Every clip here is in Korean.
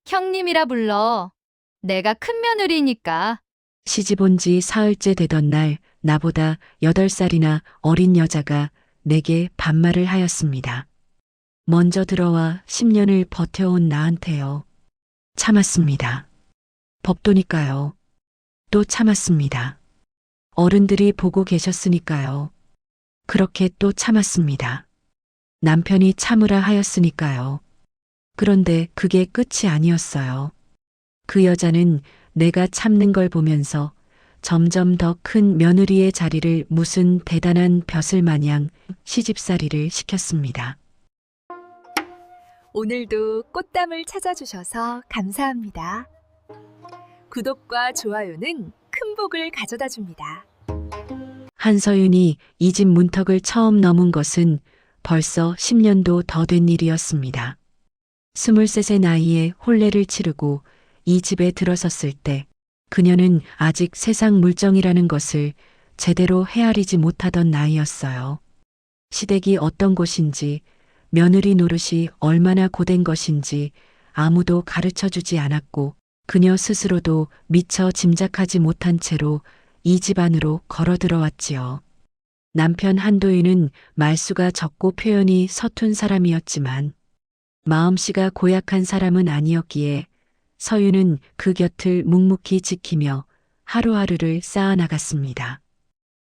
형님이라 불러. 내가 큰 며느리니까. 시집 온 지 사흘째 되던 날 나보다 8살이나 어린 여자가 내게 반말을 하였습니다. 먼저 들어와 10년을 버텨온 나한테요. 참았습니다. 법도니까요. 또 참았습니다. 어른들이 보고 계셨으니까요. 그렇게 또 참았습니다. 남편이 참으라 하였으니까요. 그런데 그게 끝이 아니었어요. 그 여자는 내가 참는 걸 보면서 점점 더 큰 며느리의 자리를 무슨 대단한 벼슬 마냥 시집살이를 시켰습니다. 오늘도 꽃담을 찾아주셔서 감사합니다. 구독과 좋아요는 큰 복을 가져다 줍니다. 한서윤이 이 집 문턱을 처음 넘은 것은 벌써 10년도 더 된 일이었습니다. 23세 나이에 혼례를 치르고 이 집에 들어섰을 때 그녀는 아직 세상 물정이라는 것을 제대로 헤아리지 못하던 나이였어요. 시댁이 어떤 곳인지, 며느리 노릇이 얼마나 고된 것인지 아무도 가르쳐 주지 않았고 그녀 스스로도 미처 짐작하지 못한 채로 이 집 안으로 걸어 들어왔지요. 남편 한도윤은 말수가 적고 표현이 서툰 사람이었지만 마음씨가 고약한 사람은 아니었기에 서윤은 그 곁을 묵묵히 지키며 하루하루를 쌓아나갔습니다.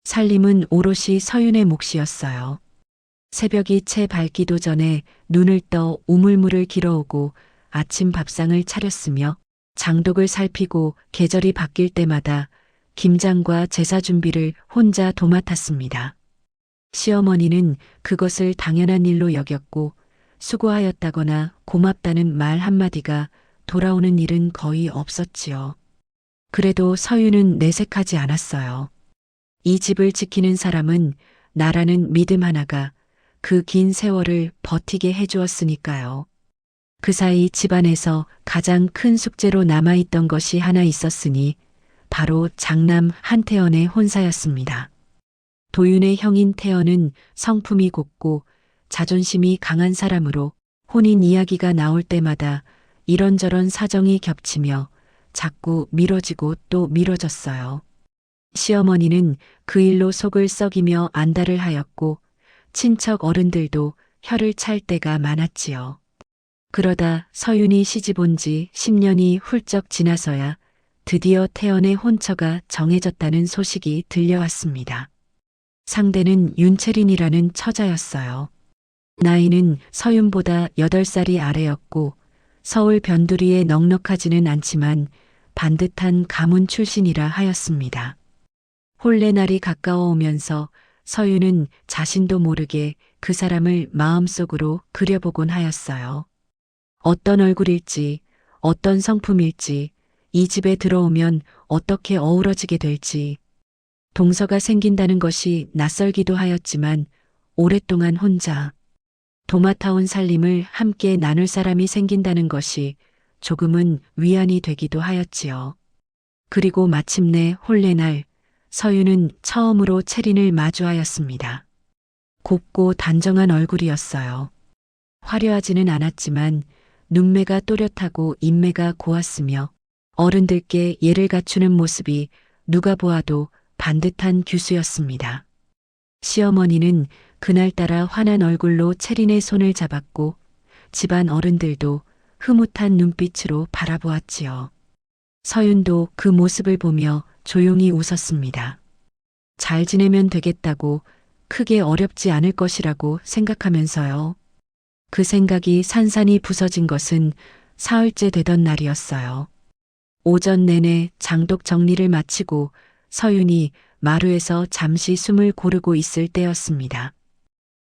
살림은 오롯이 서윤의 몫이었어요. 새벽이 채 밝기도 전에 눈을 떠 우물물을 길어오고 아침 밥상을 차렸으며 장독을 살피고 계절이 바뀔 때마다 김장과 제사 준비를 혼자 도맡았습니다. 시어머니는 그것을 당연한 일로 여겼고 수고하였다거나 고맙다는 말 한마디가 돌아오는 일은 거의 없었지요. 그래도 서윤은 내색하지 않았어요. 이 집을 지키는 사람은 나라는 믿음 하나가 그 긴 세월을 버티게 해주었으니까요. 그 사이 집안에서 가장 큰 숙제로 남아있던 것이 하나 있었으니 바로 장남 한태연의 혼사였습니다. 도윤의 형인 태연은 성품이 곱고 자존심이 강한 사람으로 혼인 이야기가 나올 때마다 이런저런 사정이 겹치며 자꾸 미뤄지고 또 미뤄졌어요. 시어머니는 그 일로 속을 썩이며 안달을 하였고 친척 어른들도 혀를 찰 때가 많았지요. 그러다 서윤이 시집 온 지 10년이 훌쩍 지나서야 드디어 태연의 혼처가 정해졌다는 소식이 들려왔습니다. 상대는 윤채린이라는 처자였어요. 나이는 서윤보다 8살이 아래였고 서울 변두리에 넉넉하지는 않지만 반듯한 가문 출신이라 하였습니다. 혼례날이 가까워 오면서 서윤은 자신도 모르게 그 사람을 마음속으로 그려보곤 하였어요. 어떤 얼굴일지, 어떤 성품일지, 이 집에 들어오면 어떻게 어우러지게 될지, 동서가 생긴다는 것이 낯설기도 하였지만 오랫동안 혼자 도맡아온 살림을 함께 나눌 사람이 생긴다는 것이 조금은 위안이 되기도 하였지요. 그리고 마침내 혼례날 서윤은 처음으로 채린을 마주하였습니다. 곱고 단정한 얼굴이었어요. 화려하지는 않았지만 눈매가 또렷하고 인매가 고왔으며 어른들께 예를 갖추는 모습이 누가 보아도 반듯한 규수였습니다. 시어머니는 그날따라 환한 얼굴로 채린의 손을 잡았고 집안 어른들도 흐뭇한 눈빛으로 바라보았지요. 서윤도 그 모습을 보며 조용히 웃었습니다. 잘 지내면 되겠다고, 크게 어렵지 않을 것이라고 생각하면서요. 그 생각이 산산이 부서진 것은 사흘째 되던 날이었어요. 오전 내내 장독 정리를 마치고 서윤이 마루에서 잠시 숨을 고르고 있을 때였습니다.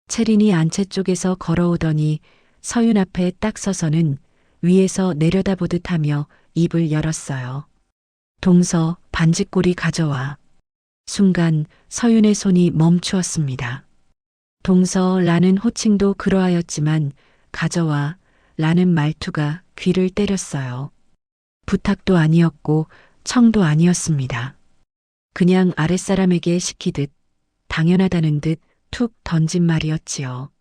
채린이 안채 쪽에서 걸어오더니 서윤 앞에 딱 서서는 위에서 내려다보듯 하며 입을 열었어요. 동서, 반지꼬리 가져와. 순간 서윤의 손이 멈추었습니다. 동서 라는 호칭도 그러하였지만 가져와 라는 말투가 귀를 때렸어요. 부탁도 아니었고 청도 아니었습니다. 그냥 아랫사람에게 시키듯 당연하다는 듯 툭 던진 말이었지요.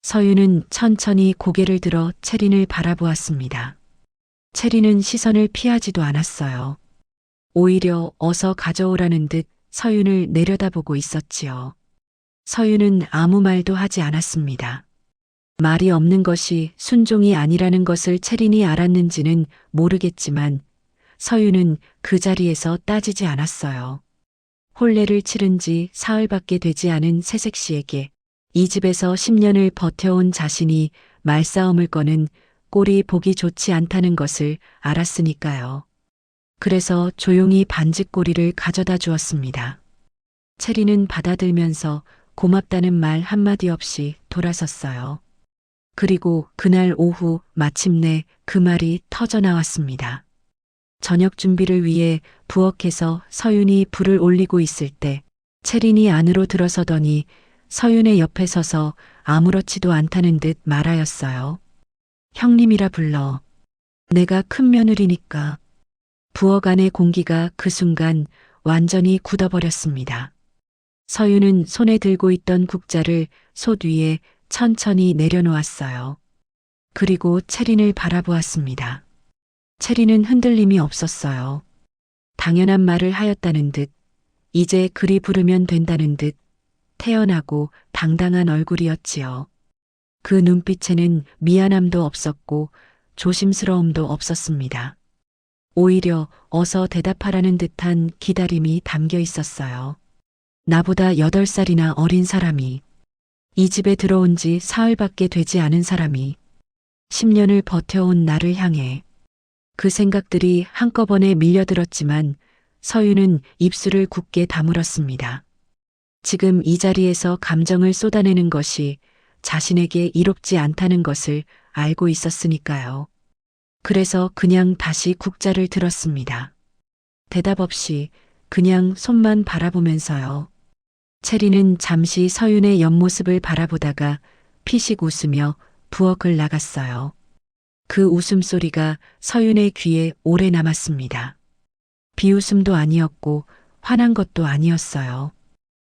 서윤은 천천히 고개를 들어 채린을 바라보았습니다. 체리는 시선을 피하지도 않았어요. 오히려 어서 가져오라는 듯 서윤을 내려다보고 있었지요. 서윤은 아무 말도 하지 않았습니다. 말이 없는 것이 순종이 아니라는 것을 체린이 알았는지는 모르겠지만 서윤은 그 자리에서 따지지 않았어요. 혼례를 치른 지 사흘밖에 되지 않은 새색 씨에게 이 집에서 10년을 버텨온 자신이 말싸움을 거는 꼴이 보기 좋지 않다는 것을 알았으니까요. 그래서 조용히 반지꼬리를 가져다 주었습니다. 체리는 받아들면서 고맙다는 말 한마디 없이 돌아섰어요. 그리고 그날 오후 마침내 그 말이 터져 나왔습니다. 저녁 준비를 위해 부엌에서 서윤이 불을 올리고 있을 때 체린이 안으로 들어서더니 서윤의 옆에 서서 아무렇지도 않다는 듯 말하였어요. 형님이라 불러. 내가 큰 며느리니까. 부엌 안의 공기가 그 순간 완전히 굳어버렸습니다. 서윤은 손에 들고 있던 국자를 솥 위에 천천히 내려놓았어요. 그리고 체린을 바라보았습니다. 체린은 흔들림이 없었어요. 당연한 말을 하였다는 듯, 이제 그리 부르면 된다는 듯 태연하고 당당한 얼굴이었지요. 그 눈빛에는 미안함도 없었고 조심스러움도 없었습니다. 오히려 어서 대답하라는 듯한 기다림이 담겨 있었어요. 나보다 8살이나 어린 사람이, 이 집에 들어온 지 사흘밖에 되지 않은 사람이 10년을 버텨온 나를 향해, 그 생각들이 한꺼번에 밀려들었지만 서윤은 입술을 굳게 다물었습니다. 지금 이 자리에서 감정을 쏟아내는 것이 자신에게 이롭지 않다는 것을 알고 있었으니까요. 그래서 그냥 다시 국자를 들었습니다. 대답 없이 그냥 손만 바라보면서요. 체리는 잠시 서윤의 옆모습을 바라보다가 피식 웃으며 부엌을 나갔어요. 그 웃음소리가 서윤의 귀에 오래 남았습니다. 비웃음도 아니었고 화난 것도 아니었어요.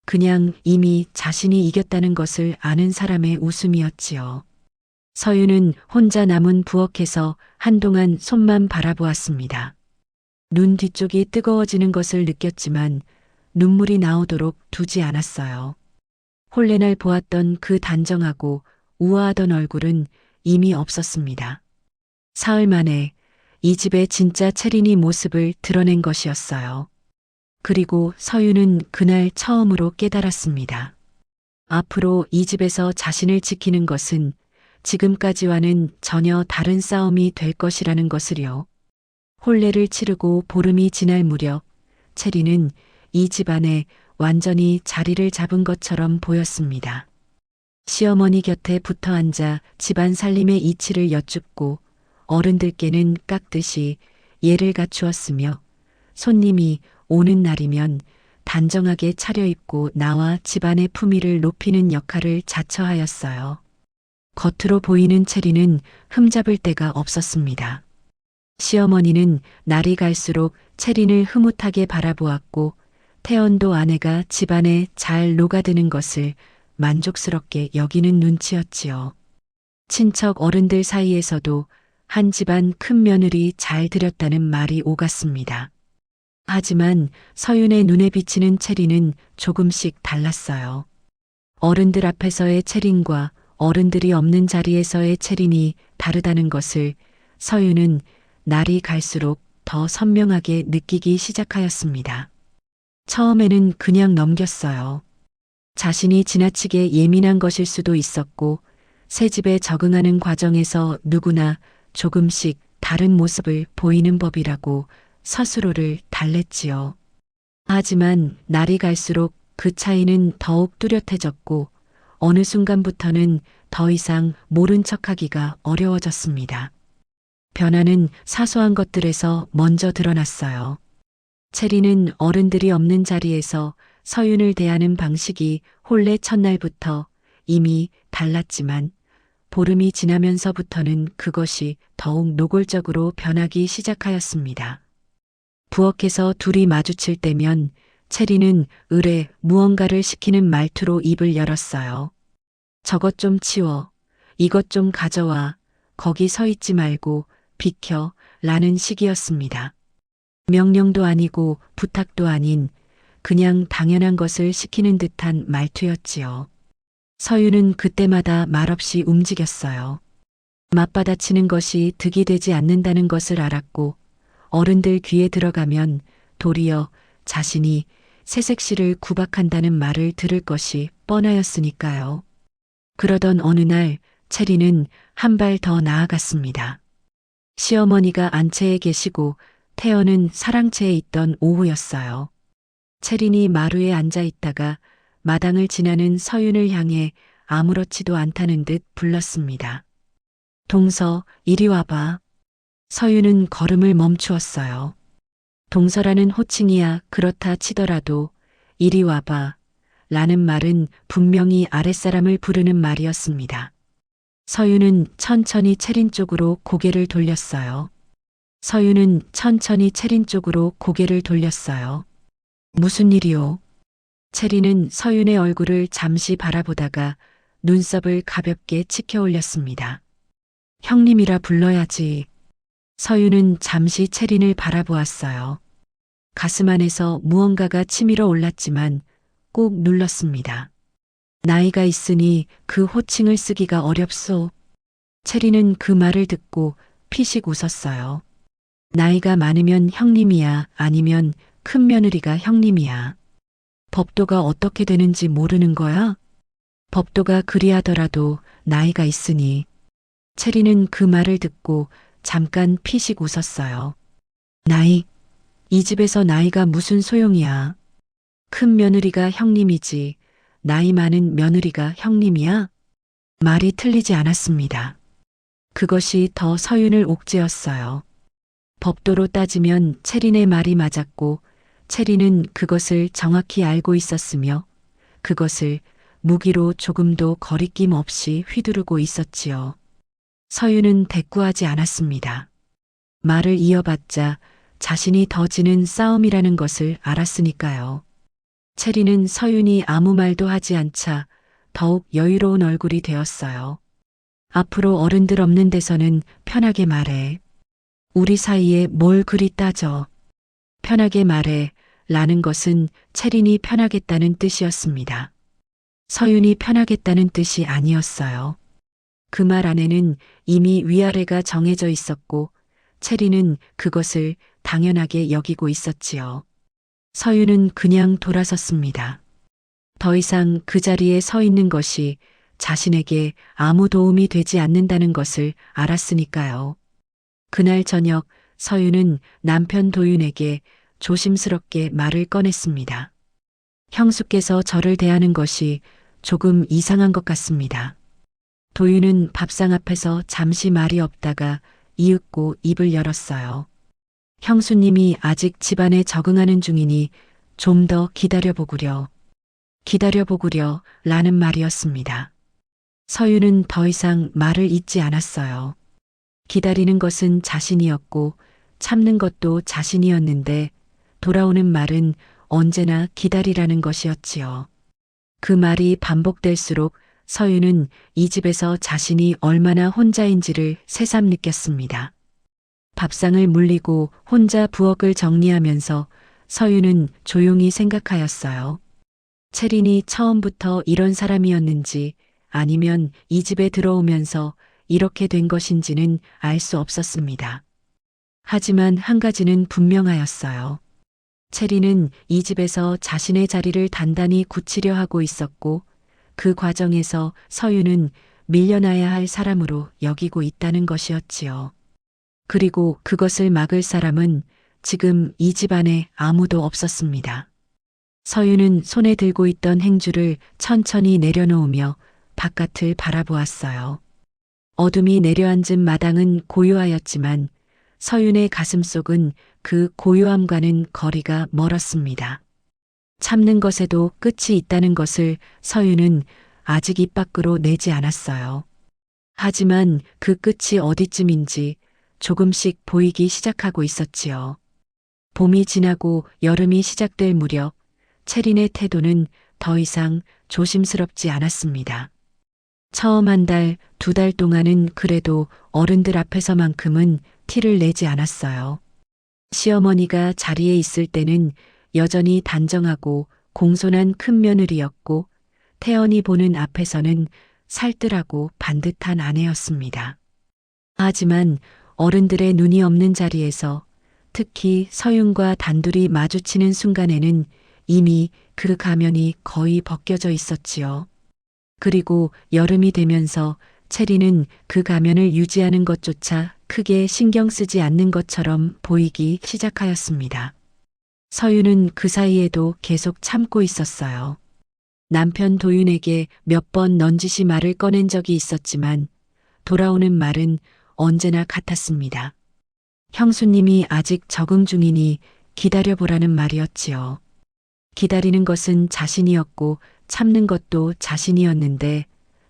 그냥 이미 자신이 이겼다는 것을 아는 사람의 웃음이었지요. 서윤은 혼자 남은 부엌에서 한동안 손만 바라보았습니다. 눈 뒤쪽이 뜨거워지는 것을 느꼈지만 눈물이 나오도록 두지 않았어요. 혼례날 보았던 그 단정하고 우아하던 얼굴은 이미 없었습니다. 사흘 만에 이 집의 진짜 체린이 모습을 드러낸 것이었어요. 그리고 서윤은 그날 처음으로 깨달았습니다. 앞으로 이 집에서 자신을 지키는 것은 지금까지와는 전혀 다른 싸움이 될 것이라는 것을요. 혼례를 치르고 보름이 지날 무렵 체리는 이 집안에 완전히 자리를 잡은 것처럼 보였습니다. 시어머니 곁에 붙어 앉아 집안 살림의 이치를 여쭙고 어른들께는 깍듯이 예를 갖추었으며 손님이 오는 날이면 단정하게 차려입고 나와 집안의 품위를 높이는 역할을 자처하였어요. 겉으로 보이는 체리는 흠잡을 데가 없었습니다. 시어머니는 날이 갈수록 체린을 흐뭇하게 바라보았고 태연도 아내가 집안에 잘 녹아드는 것을 만족스럽게 여기는 눈치였지요. 친척 어른들 사이에서도 한 집안 큰 며느리 잘 들였다는 말이 오갔습니다. 하지만 서윤의 눈에 비치는 체린은 조금씩 달랐어요. 어른들 앞에서의 체린과 어른들이 없는 자리에서의 체린이 다르다는 것을 서윤은 날이 갈수록 더 선명하게 느끼기 시작하였습니다. 처음에는 그냥 넘겼어요. 자신이 지나치게 예민한 것일 수도 있었고 새 집에 적응하는 과정에서 누구나 조금씩 다른 모습을 보이는 법이라고 스스로를 달랬지요. 하지만 날이 갈수록 그 차이는 더욱 뚜렷해졌고 어느 순간부터는 더 이상 모른 척하기가 어려워졌습니다. 변화는 사소한 것들에서 먼저 드러났어요. 체리는 어른들이 없는 자리에서 서윤을 대하는 방식이 혼례 첫날부터 이미 달랐지만 보름이 지나면서부터는 그것이 더욱 노골적으로 변하기 시작하였습니다. 부엌에서 둘이 마주칠 때면 체리는 을에 무언가를 시키는 말투로 입을 열었어요. 저것 좀 치워, 이것 좀 가져와, 거기 서 있지 말고 비켜 라는 식이었습니다. 명령도 아니고 부탁도 아닌 그냥 당연한 것을 시키는 듯한 말투였지요. 서유는 그때마다 말없이 움직였어요. 맞받아치는 것이 득이 되지 않는다는 것을 알았고 어른들 귀에 들어가면 도리어 자신이 새색시를 구박한다는 말을 들을 것이 뻔하였으니까요. 그러던 어느 날 체리는 한 발 더 나아갔습니다. 시어머니가 안채에 계시고 태연은 사랑채에 있던 오후였어요. 체린이 마루에 앉아 있다가 마당을 지나는 서윤을 향해 아무렇지도 않다는 듯 불렀습니다. 동서, 이리 와봐. 서윤은 걸음을 멈추었어요. 동서라는 호칭이야 그렇다 치더라도 이리 와봐 라는 말은 분명히 아랫사람을 부르는 말이었습니다. 서윤은 천천히 체린 쪽으로 고개를 돌렸어요. 서윤은 천천히 체린 쪽으로 고개를 돌렸어요. 무슨 일이요? 체리는 서윤의 얼굴을 잠시 바라보다가 눈썹을 가볍게 치켜 올렸습니다. 형님이라 불러야지. 서윤은 잠시 체린을 바라보았어요. 가슴 안에서 무언가가 치밀어 올랐지만 꾹 눌렀습니다. 나이가 있으니 그 호칭을 쓰기가 어렵소. 체리는 그 말을 듣고 피식 웃었어요. 나이가 많으면 형님이야 아니면 큰 며느리가 형님이야. 법도가 어떻게 되는지 모르는 거야? 법도가 그리하더라도 나이가 있으니. 체리는 그 말을 듣고 잠깐 피식 웃었어요. 나이? 이 집에서 나이가 무슨 소용이야. 큰 며느리가 형님이지 나이 많은 며느리가 형님이야? 말이 틀리지 않았습니다. 그것이 더 서윤을 옥죄었어요. 법도로 따지면 체린의 말이 맞았고 체린은 그것을 정확히 알고 있었으며 그것을 무기로 조금도 거리낌 없이 휘두르고 있었지요. 서윤은 대꾸하지 않았습니다. 말을 이어봤자 자신이 더 지는 싸움이라는 것을 알았으니까요. 체리는 서윤이 아무 말도 하지 않자 더욱 여유로운 얼굴이 되었어요. 앞으로 어른들 없는 데서는 편하게 말해. 우리 사이에 뭘 그리 따져. 편하게 말해 라는 것은 체린이 편하겠다는 뜻이었습니다. 서윤이 편하겠다는 뜻이 아니었어요. 그 말 안에는 이미 위아래가 정해져 있었고 체리는 그것을 당연하게 여기고 있었지요. 서윤은 그냥 돌아섰습니다. 더 이상 그 자리에 서 있는 것이 자신에게 아무 도움이 되지 않는다는 것을 알았으니까요. 그날 저녁 서윤은 남편 도윤에게 조심스럽게 말을 꺼냈습니다. 형수께서 저를 대하는 것이 조금 이상한 것 같습니다. 도윤은 밥상 앞에서 잠시 말이 없다가 이윽고 입을 열었어요. 형수님이 아직 집안에 적응하는 중이니 좀 더 기다려보구려. 기다려보구려 라는 말이었습니다. 서윤은 더 이상 말을 잇지 않았어요. 기다리는 것은 자신이었고 참는 것도 자신이었는데 돌아오는 말은 언제나 기다리라는 것이었지요. 그 말이 반복될수록 서윤은 이 집에서 자신이 얼마나 혼자인지를 새삼 느꼈습니다. 밥상을 물리고 혼자 부엌을 정리하면서 서윤은 조용히 생각하였어요. 체린이 처음부터 이런 사람이었는지 아니면 이 집에 들어오면서 이렇게 된 것인지는 알 수 없었습니다. 하지만 한 가지는 분명하였어요. 체린은 이 집에서 자신의 자리를 단단히 굳히려 하고 있었고 그 과정에서 서윤은 밀려나야 할 사람으로 여기고 있다는 것이었지요. 그리고 그것을 막을 사람은 지금 이 집안에 아무도 없었습니다. 서윤은 손에 들고 있던 행주를 천천히 내려놓으며 바깥을 바라보았어요. 어둠이 내려앉은 마당은 고요하였지만 서윤의 가슴속은 그 고요함과는 거리가 멀었습니다. 참는 것에도 끝이 있다는 것을 서윤은 아직 입 밖으로 내지 않았어요. 하지만 그 끝이 어디쯤인지 조금씩 보이기 시작하고 있었지요. 봄이 지나고 여름이 시작될 무렵 체린의 태도는 더 이상 조심스럽지 않았습니다. 처음 한 달, 두 달 동안은 그래도 어른들 앞에서만큼은 티를 내지 않았어요. 시어머니가 자리에 있을 때는 여전히 단정하고 공손한 큰 며느리였고 태연이 보는 앞에서는 살뜰하고 반듯한 아내였습니다. 하지만 어른들의 눈이 없는 자리에서 특히 서윤과 단둘이 마주치는 순간에는 이미 그 가면이 거의 벗겨져 있었지요. 그리고 여름이 되면서 체리는 그 가면을 유지하는 것조차 크게 신경 쓰지 않는 것처럼 보이기 시작하였습니다. 서윤은 그 사이에도 계속 참고 있었어요. 남편 도윤에게 몇 번 넌지시 말을 꺼낸 적이 있었지만 돌아오는 말은 언제나 같았습니다. 형수님이 아직 적응 중이니 기다려보라는 말이었지요. 기다리는 것은 자신이었고 참는 것도 자신이었는데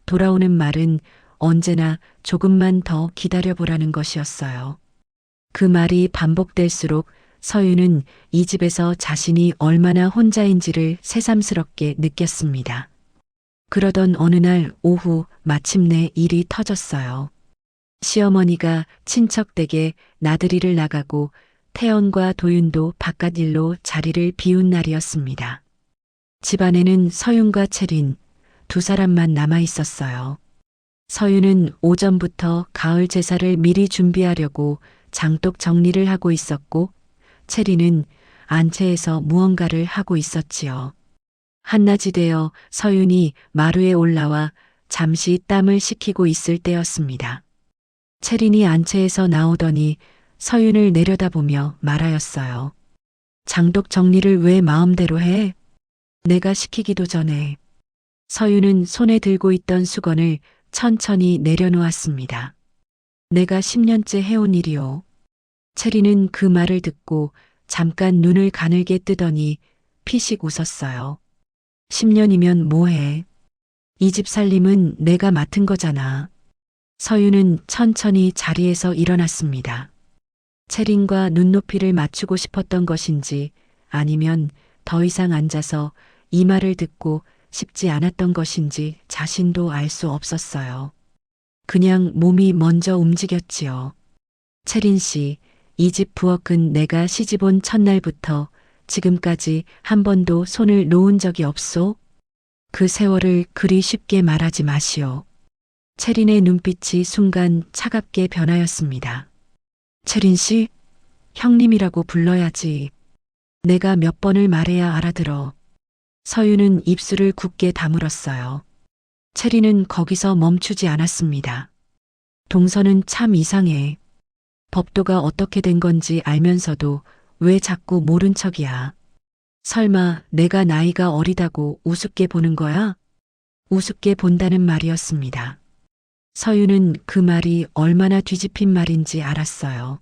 돌아오는 말은 언제나 조금만 더 기다려보라는 것이었어요. 그 말이 반복될수록 서윤은 이 집에서 자신이 얼마나 혼자인지를 새삼스럽게 느꼈습니다. 그러던 어느 날 오후 마침내 일이 터졌어요. 시어머니가 친척 댁에 나들이를 나가고 태연과 도윤도 바깥 일로 자리를 비운 날이었습니다. 집안에는 서윤과 채린 두 사람만 남아 있었어요. 서윤은 오전부터 가을 제사를 미리 준비하려고 장독 정리를 하고 있었고 채린은 안채에서 무언가를 하고 있었지요. 한낮이 되어 서윤이 마루에 올라와 잠시 땀을 식히고 있을 때였습니다. 채린이 안채에서 나오더니 서윤을 내려다보며 말하였어요. 장독 정리를 왜 마음대로 해? 내가 시키기도 전에. 서윤은 손에 들고 있던 수건을 천천히 내려놓았습니다. 내가 10년째 해온 일이오. 채린은 그 말을 듣고 잠깐 눈을 가늘게 뜨더니 피식 웃었어요. 10년이면 뭐해? 이 집 살림은 내가 맡은 거잖아. 서윤은 천천히 자리에서 일어났습니다. 채린과 눈높이를 맞추고 싶었던 것인지 아니면 더 이상 앉아서 이 말을 듣고 싶지 않았던 것인지 자신도 알 수 없었어요. 그냥 몸이 먼저 움직였지요. 채린 씨, 이 집 부엌은 내가 시집 온 첫날부터 지금까지 한 번도 손을 놓은 적이 없소? 그 세월을 그리 쉽게 말하지 마시오. 채린의 눈빛이 순간 차갑게 변하였습니다. 채린 씨, 형님이라고 불러야지. 내가 몇 번을 말해야 알아들어. 서윤은 입술을 굳게 다물었어요. 채린은 거기서 멈추지 않았습니다. 동서는 참 이상해. 법도가 어떻게 된 건지 알면서도 왜 자꾸 모른 척이야. 설마 내가 나이가 어리다고 우습게 보는 거야? 우습게 본다는 말이었습니다. 서윤은 그 말이 얼마나 뒤집힌 말인지 알았어요.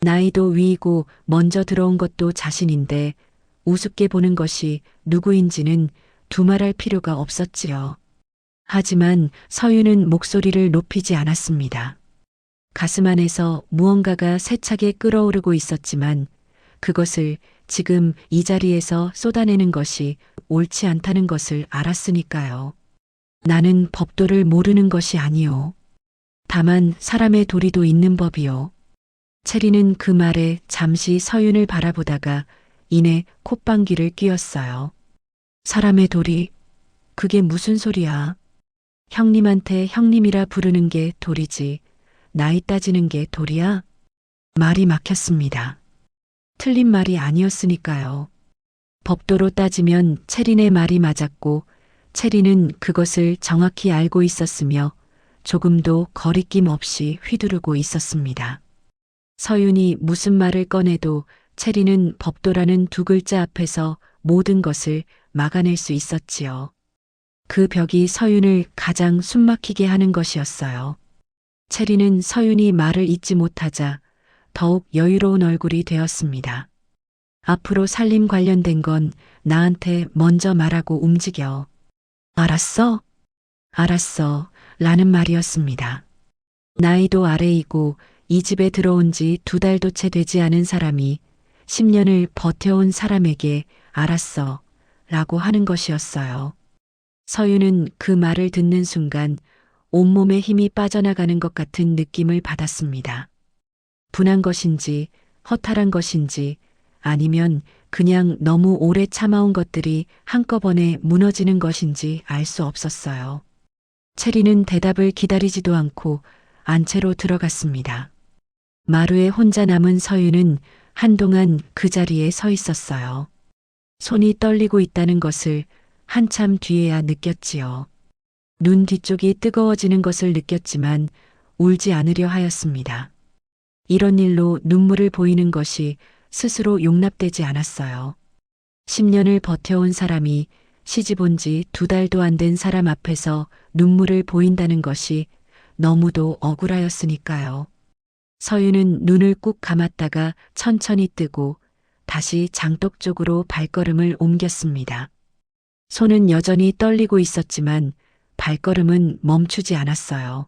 나이도 위이고 먼저 들어온 것도 자신인데 우습게 보는 것이 누구인지는 두말할 필요가 없었지요. 하지만 서윤은 목소리를 높이지 않았습니다. 가슴 안에서 무언가가 세차게 끓어오르고 있었지만 그것을 지금 이 자리에서 쏟아내는 것이 옳지 않다는 것을 알았으니까요. 나는 법도를 모르는 것이 아니오. 다만 사람의 도리도 있는 법이오. 채리는 그 말에 잠시 서윤을 바라보다가 이내 콧방귀를 뀌었어요. 사람의 도리? 그게 무슨 소리야? 형님한테 형님이라 부르는 게 도리지. 나이 따지는 게 도리야? 말이 막혔습니다. 틀린 말이 아니었으니까요. 법도로 따지면 채린의 말이 맞았고 채린은 그것을 정확히 알고 있었으며 조금도 거리낌 없이 휘두르고 있었습니다. 서윤이 무슨 말을 꺼내도 채린은 법도라는 두 글자 앞에서 모든 것을 막아낼 수 있었지요. 그 벽이 서윤을 가장 숨막히게 하는 것이었어요. 채린은 서윤이 말을 잇지 못하자 더욱 여유로운 얼굴이 되었습니다. 앞으로 살림 관련된 건 나한테 먼저 말하고 움직여. 알았어? 알았어. 라는 말이었습니다. 나이도 아래이고 이 집에 들어온 지 2달도 채 되지 않은 사람이 10년을 버텨온 사람에게 알았어. 라고 하는 것이었어요. 서윤은 그 말을 듣는 순간 온몸에 힘이 빠져나가는 것 같은 느낌을 받았습니다. 분한 것인지 허탈한 것인지 아니면 그냥 너무 오래 참아온 것들이 한꺼번에 무너지는 것인지 알 수 없었어요. 체리는 대답을 기다리지도 않고 안채로 들어갔습니다. 마루에 혼자 남은 서유는 한동안 그 자리에 서 있었어요. 손이 떨리고 있다는 것을 한참 뒤에야 느꼈지요. 눈 뒤쪽이 뜨거워지는 것을 느꼈지만 울지 않으려 하였습니다. 이런 일로 눈물을 보이는 것이 스스로 용납되지 않았어요. 10년을 버텨온 사람이 시집 온 지 2달도 안 된 사람 앞에서 눈물을 보인다는 것이 너무도 억울하였으니까요. 서유는 눈을 꾹 감았다가 천천히 뜨고 다시 장독 쪽으로 발걸음을 옮겼습니다. 손은 여전히 떨리고 있었지만 발걸음은 멈추지 않았어요.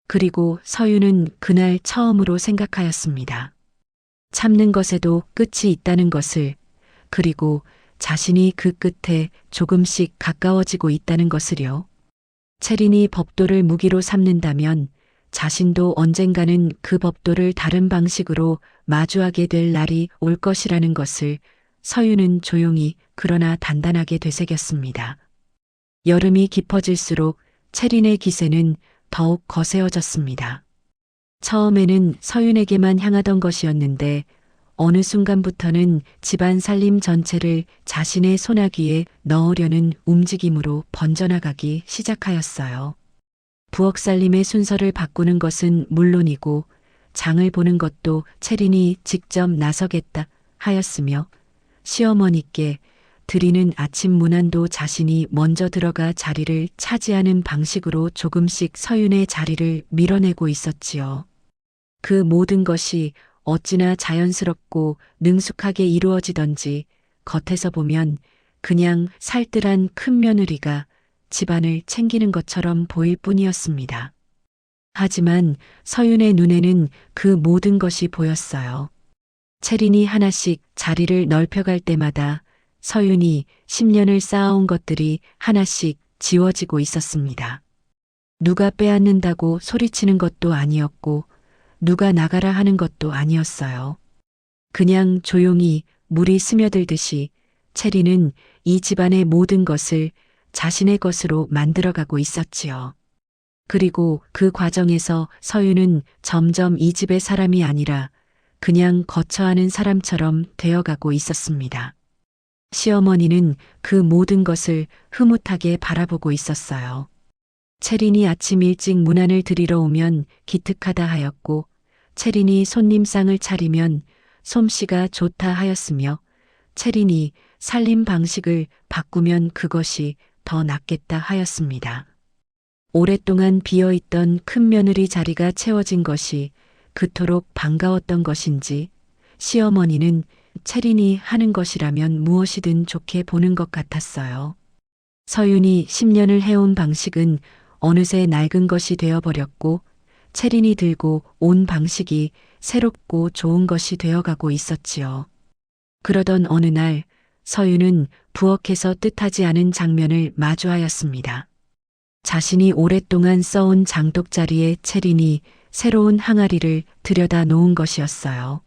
그리고 서유는 그날 처음으로 생각하였습니다. 참는 것에도 끝이 있다는 것을, 그리고 자신이 그 끝에 조금씩 가까워지고 있다는 것을요. 체린이 법도를 무기로 삼는다면 자신도 언젠가는 그 법도를 다른 방식으로 마주하게 될 날이 올 것이라는 것을 서유는 조용히 그러나 단단하게 되새겼습니다. 여름이 깊어질수록 체린의 기세는 더욱 거세어졌습니다. 처음에는 서윤에게만 향하던 것이었는데 어느 순간부터는 집안 살림 전체를 자신의 손아귀에 넣으려는 움직임으로 번져나가기 시작하였어요. 부엌 살림의 순서를 바꾸는 것은 물론이고 장을 보는 것도 체린이 직접 나서겠다 하였으며 시어머니께 드리는 아침 문안도 자신이 먼저 들어가 자리를 차지하는 방식으로 조금씩 서윤의 자리를 밀어내고 있었지요. 그 모든 것이 어찌나 자연스럽고 능숙하게 이루어지던지 겉에서 보면 그냥 살뜰한 큰 며느리가 집안을 챙기는 것처럼 보일 뿐이었습니다. 하지만 서윤의 눈에는 그 모든 것이 보였어요. 체린이 하나씩 자리를 넓혀갈 때마다 서윤이 10년을 쌓아온 것들이 하나씩 지워지고 있었습니다. 누가 빼앗는다고 소리치는 것도 아니었고 누가 나가라 하는 것도 아니었어요. 그냥 조용히 물이 스며들듯이 체리는 이 집안의 모든 것을 자신의 것으로 만들어가고 있었지요. 그리고 그 과정에서 서윤은 점점 이 집의 사람이 아니라 그냥 거처하는 사람처럼 되어가고 있었습니다. 시어머니는 그 모든 것을 흐뭇하게 바라보고 있었어요. 체린이 아침 일찍 문안을 드리러 오면 기특하다 하였고 체린이 손님상을 차리면 솜씨가 좋다 하였으며 체린이 살림 방식을 바꾸면 그것이 더 낫겠다 하였습니다. 오랫동안 비어있던 큰 며느리 자리가 채워진 것이 그토록 반가웠던 것인지 시어머니는 체린이 하는 것이라면 무엇이든 좋게 보는 것 같았어요. 서윤이 10년을 해온 방식은 어느새 낡은 것이 되어버렸고 체린이 들고 온 방식이 새롭고 좋은 것이 되어가고 있었지요. 그러던 어느 날 서윤은 부엌에서 뜻하지 않은 장면을 마주하였습니다. 자신이 오랫동안 써온 장독 자리에 체린이 새로운 항아리를 들여다 놓은 것이었어요.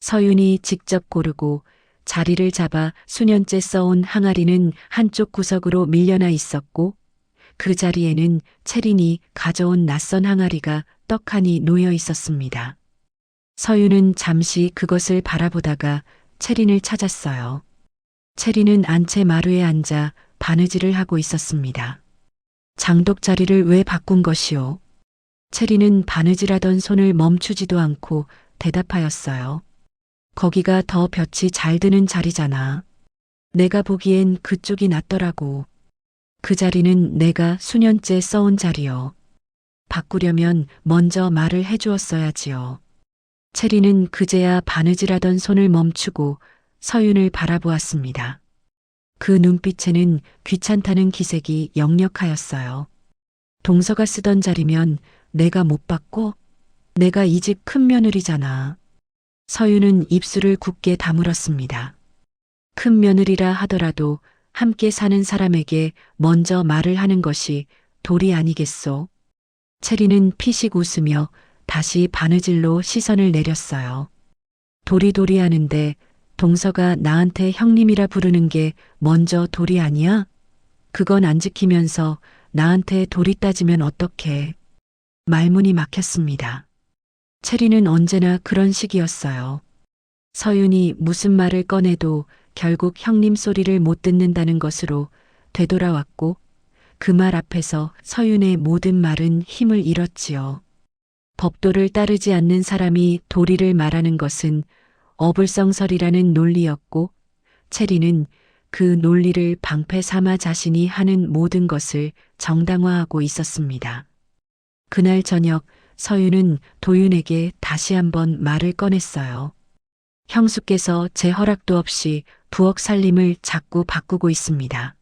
서윤이 직접 고르고 자리를 잡아 수년째 써온 항아리는 한쪽 구석으로 밀려나 있었고 그 자리에는 체린이 가져온 낯선 항아리가 떡하니 놓여 있었습니다. 서윤은 잠시 그것을 바라보다가 체린을 찾았어요. 체린은 안채 마루에 앉아 바느질을 하고 있었습니다. 장독 자리를 왜 바꾼 것이오? 체린은 바느질하던 손을 멈추지도 않고 대답하였어요. 거기가 더 볕이 잘 드는 자리잖아. 내가 보기엔 그쪽이 낫더라고. 그 자리는 내가 수년째 써온 자리요. 바꾸려면 먼저 말을 해주었어야지요. 체리는 그제야 바느질하던 손을 멈추고 서윤을 바라보았습니다. 그 눈빛에는 귀찮다는 기색이 역력하였어요. 동서가 쓰던 자리면 내가 못 바꿔? 내가 이 집 큰 며느리잖아. 서윤은 입술을 굳게 다물었습니다. 큰 며느리라 하더라도 함께 사는 사람에게 먼저 말을 하는 것이 도리 아니겠소? 체리는 피식 웃으며 다시 바느질로 시선을 내렸어요. 도리도리 하는데 동서가 나한테 형님이라 부르는 게 먼저 도리 아니야? 그건 안 지키면서 나한테 도리 따지면 어떡해. 말문이 막혔습니다. 체리는 언제나 그런 식이었어요. 서윤이 무슨 말을 꺼내도 결국 형님 소리를 못 듣는다는 것으로 되돌아왔고 그 말 앞에서 서윤의 모든 말은 힘을 잃었지요. 법도를 따르지 않는 사람이 도리를 말하는 것은 어불성설이라는 논리였고 체리는 그 논리를 방패 삼아 자신이 하는 모든 것을 정당화하고 있었습니다. 그날 저녁 서윤은 도윤에게 다시 한번 말을 꺼냈어요. 형수께서 제 허락도 없이 부엌 살림을 자꾸 바꾸고 있습니다.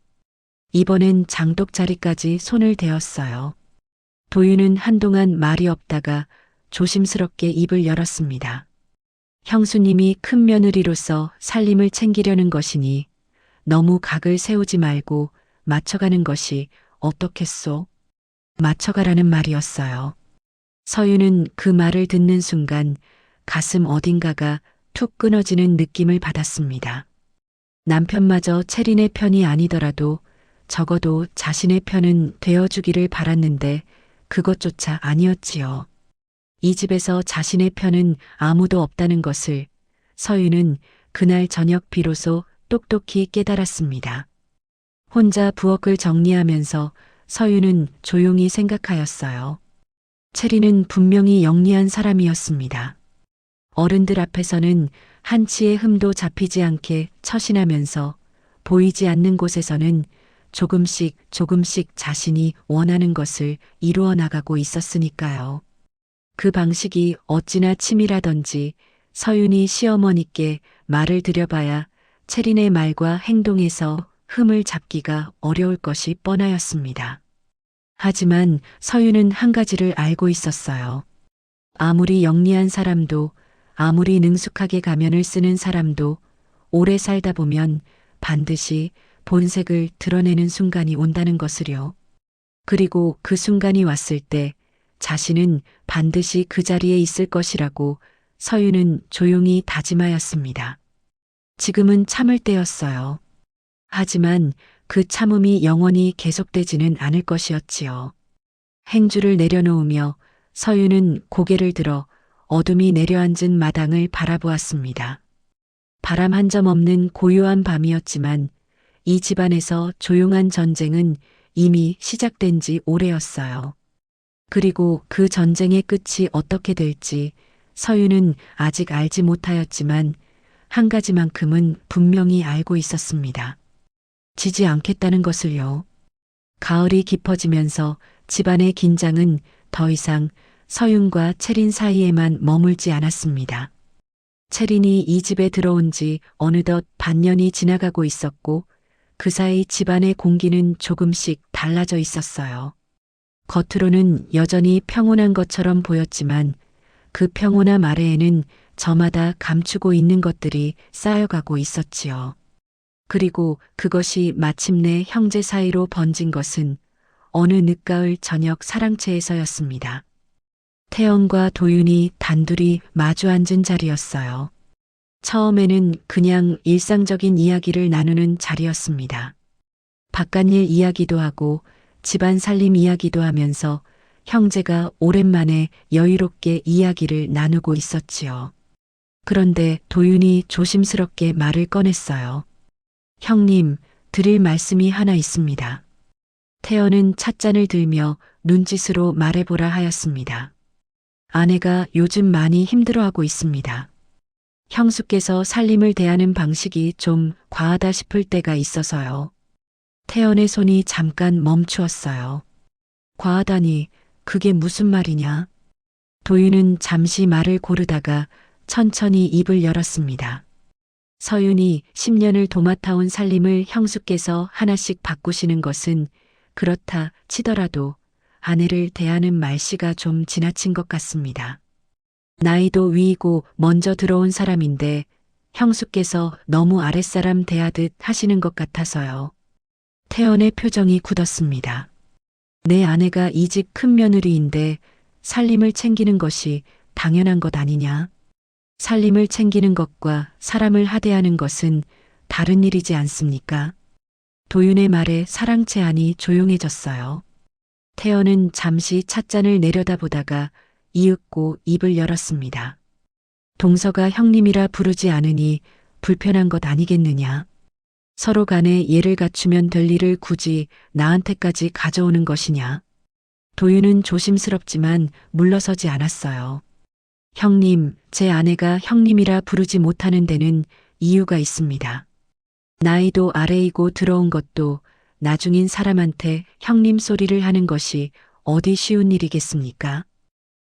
이번엔 장독 자리까지 손을 대었어요. 도윤은 한동안 말이 없다가 조심스럽게 입을 열었습니다. 형수님이 큰 며느리로서 살림을 챙기려는 것이니 너무 각을 세우지 말고 맞춰가는 것이 어떻겠소? 맞춰가라는 말이었어요. 서윤은 그 말을 듣는 순간 가슴 어딘가가 툭 끊어지는 느낌을 받았습니다. 남편마저 체린의 편이 아니더라도 적어도 자신의 편은 되어주기를 바랐는데 그것조차 아니었지요. 이 집에서 자신의 편은 아무도 없다는 것을 서윤은 그날 저녁 비로소 똑똑히 깨달았습니다. 혼자 부엌을 정리하면서 서윤은 조용히 생각하였어요. 체리는 분명히 영리한 사람이었습니다. 어른들 앞에서는 한치의 흠도 잡히지 않게 처신하면서 보이지 않는 곳에서는 조금씩 자신이 원하는 것을 이루어 나가고 있었으니까요. 그 방식이 어찌나 치밀하던지 서윤이 시어머니께 말을 드려봐야 체린의 말과 행동에서 흠을 잡기가 어려울 것이 뻔하였습니다. 하지만 서윤은 한 가지를 알고 있었어요. 아무리 영리한 사람도 아무리 능숙하게 가면을 쓰는 사람도 오래 살다 보면 반드시 본색을 드러내는 순간이 온다는 것을요. 그리고 그 순간이 왔을 때 자신은 반드시 그 자리에 있을 것이라고 서윤은 조용히 다짐하였습니다. 지금은 참을 때였어요. 하지만 그 참음이 영원히 계속되지는 않을 것이었지요. 행주를 내려놓으며 서윤은 고개를 들어 어둠이 내려앉은 마당을 바라보았습니다. 바람 한 점 없는 고요한 밤이었지만 이 집안에서 조용한 전쟁은 이미 시작된 지 오래였어요. 그리고 그 전쟁의 끝이 어떻게 될지 서윤은 아직 알지 못하였지만 한 가지만큼은 분명히 알고 있었습니다. 지지 않겠다는 것을요. 가을이 깊어지면서 집안의 긴장은 더 이상 서윤과 체린 사이에만 머물지 않았습니다. 체린이 이 집에 들어온 지 어느덧 반년이 지나가고 있었고 그 사이 집안의 공기는 조금씩 달라져 있었어요. 겉으로는 여전히 평온한 것처럼 보였지만 그 평온함 아래에는 저마다 감추고 있는 것들이 쌓여가고 있었지요. 그리고 그것이 마침내 형제 사이로 번진 것은 어느 늦가을 저녁 사랑채에서였습니다. 태연과 도윤이 단둘이 마주 앉은 자리였어요. 처음에는 그냥 일상적인 이야기를 나누는 자리였습니다. 바깥일 이야기도 하고 집안 살림 이야기도 하면서 형제가 오랜만에 여유롭게 이야기를 나누고 있었지요. 그런데 도윤이 조심스럽게 말을 꺼냈어요. 형님, 드릴 말씀이 하나 있습니다. 태연은 찻잔을 들며 눈짓으로 말해보라 하였습니다. 아내가 요즘 많이 힘들어하고 있습니다. 형수께서 살림을 대하는 방식이 좀 과하다 싶을 때가 있어서요. 태연의 손이 잠깐 멈추었어요. 과하다니 그게 무슨 말이냐? 도윤은 잠시 말을 고르다가 천천히 입을 열었습니다. 서윤이 10년을 도맡아온 살림을 형수께서 하나씩 바꾸시는 것은 그렇다 치더라도 아내를 대하는 말씨가 좀 지나친 것 같습니다. 나이도 위이고 먼저 들어온 사람인데 형수께서 너무 아랫사람 대하듯 하시는 것 같아서요. 태연의 표정이 굳었습니다. 내 아내가 이 집 큰 며느리인데 살림을 챙기는 것이 당연한 것 아니냐? 살림을 챙기는 것과 사람을 하대하는 것은 다른 일이지 않습니까? 도윤의 말에 사랑채 안이 조용해졌어요. 태연은 잠시 찻잔을 내려다보다가 이윽고 입을 열었습니다. 동서가 형님이라 부르지 않으니 불편한 것 아니겠느냐? 서로 간에 예를 갖추면 될 일을 굳이 나한테까지 가져오는 것이냐? 도윤은 조심스럽지만 물러서지 않았어요. 형님, 제 아내가 형님이라 부르지 못하는 데는 이유가 있습니다. 나이도 아래이고 들어온 것도 나중인 사람한테 형님 소리를 하는 것이 어디 쉬운 일이겠습니까?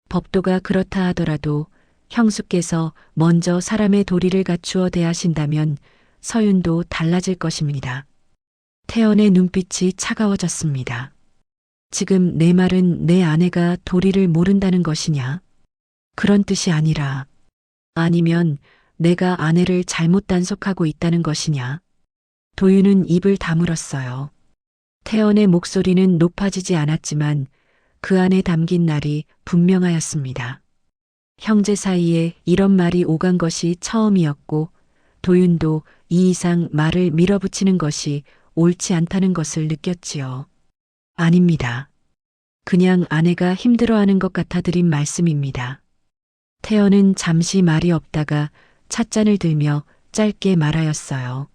법도가 그렇다 하더라도 형수께서 먼저 사람의 도리를 갖추어 대하신다면 서윤도 달라질 것입니다. 태연의 눈빛이 차가워졌습니다. 지금 내 말은 내 아내가 도리를 모른다는 것이냐? 그런 뜻이 아니라, 아니면 내가 아내를 잘못 단속하고 있다는 것이냐? 도윤은 입을 다물었어요. 태연의 목소리는 높아지지 않았지만 그 안에 담긴 날이 분명하였습니다. 형제 사이에 이런 말이 오간 것이 처음이었고 도윤도 이 이상 말을 밀어붙이는 것이 옳지 않다는 것을 느꼈지요. 아닙니다. 그냥 아내가 힘들어하는 것 같아 드린 말씀입니다. 태연은 잠시 말이 없다가 찻잔을 들며 짧게 말하였어요.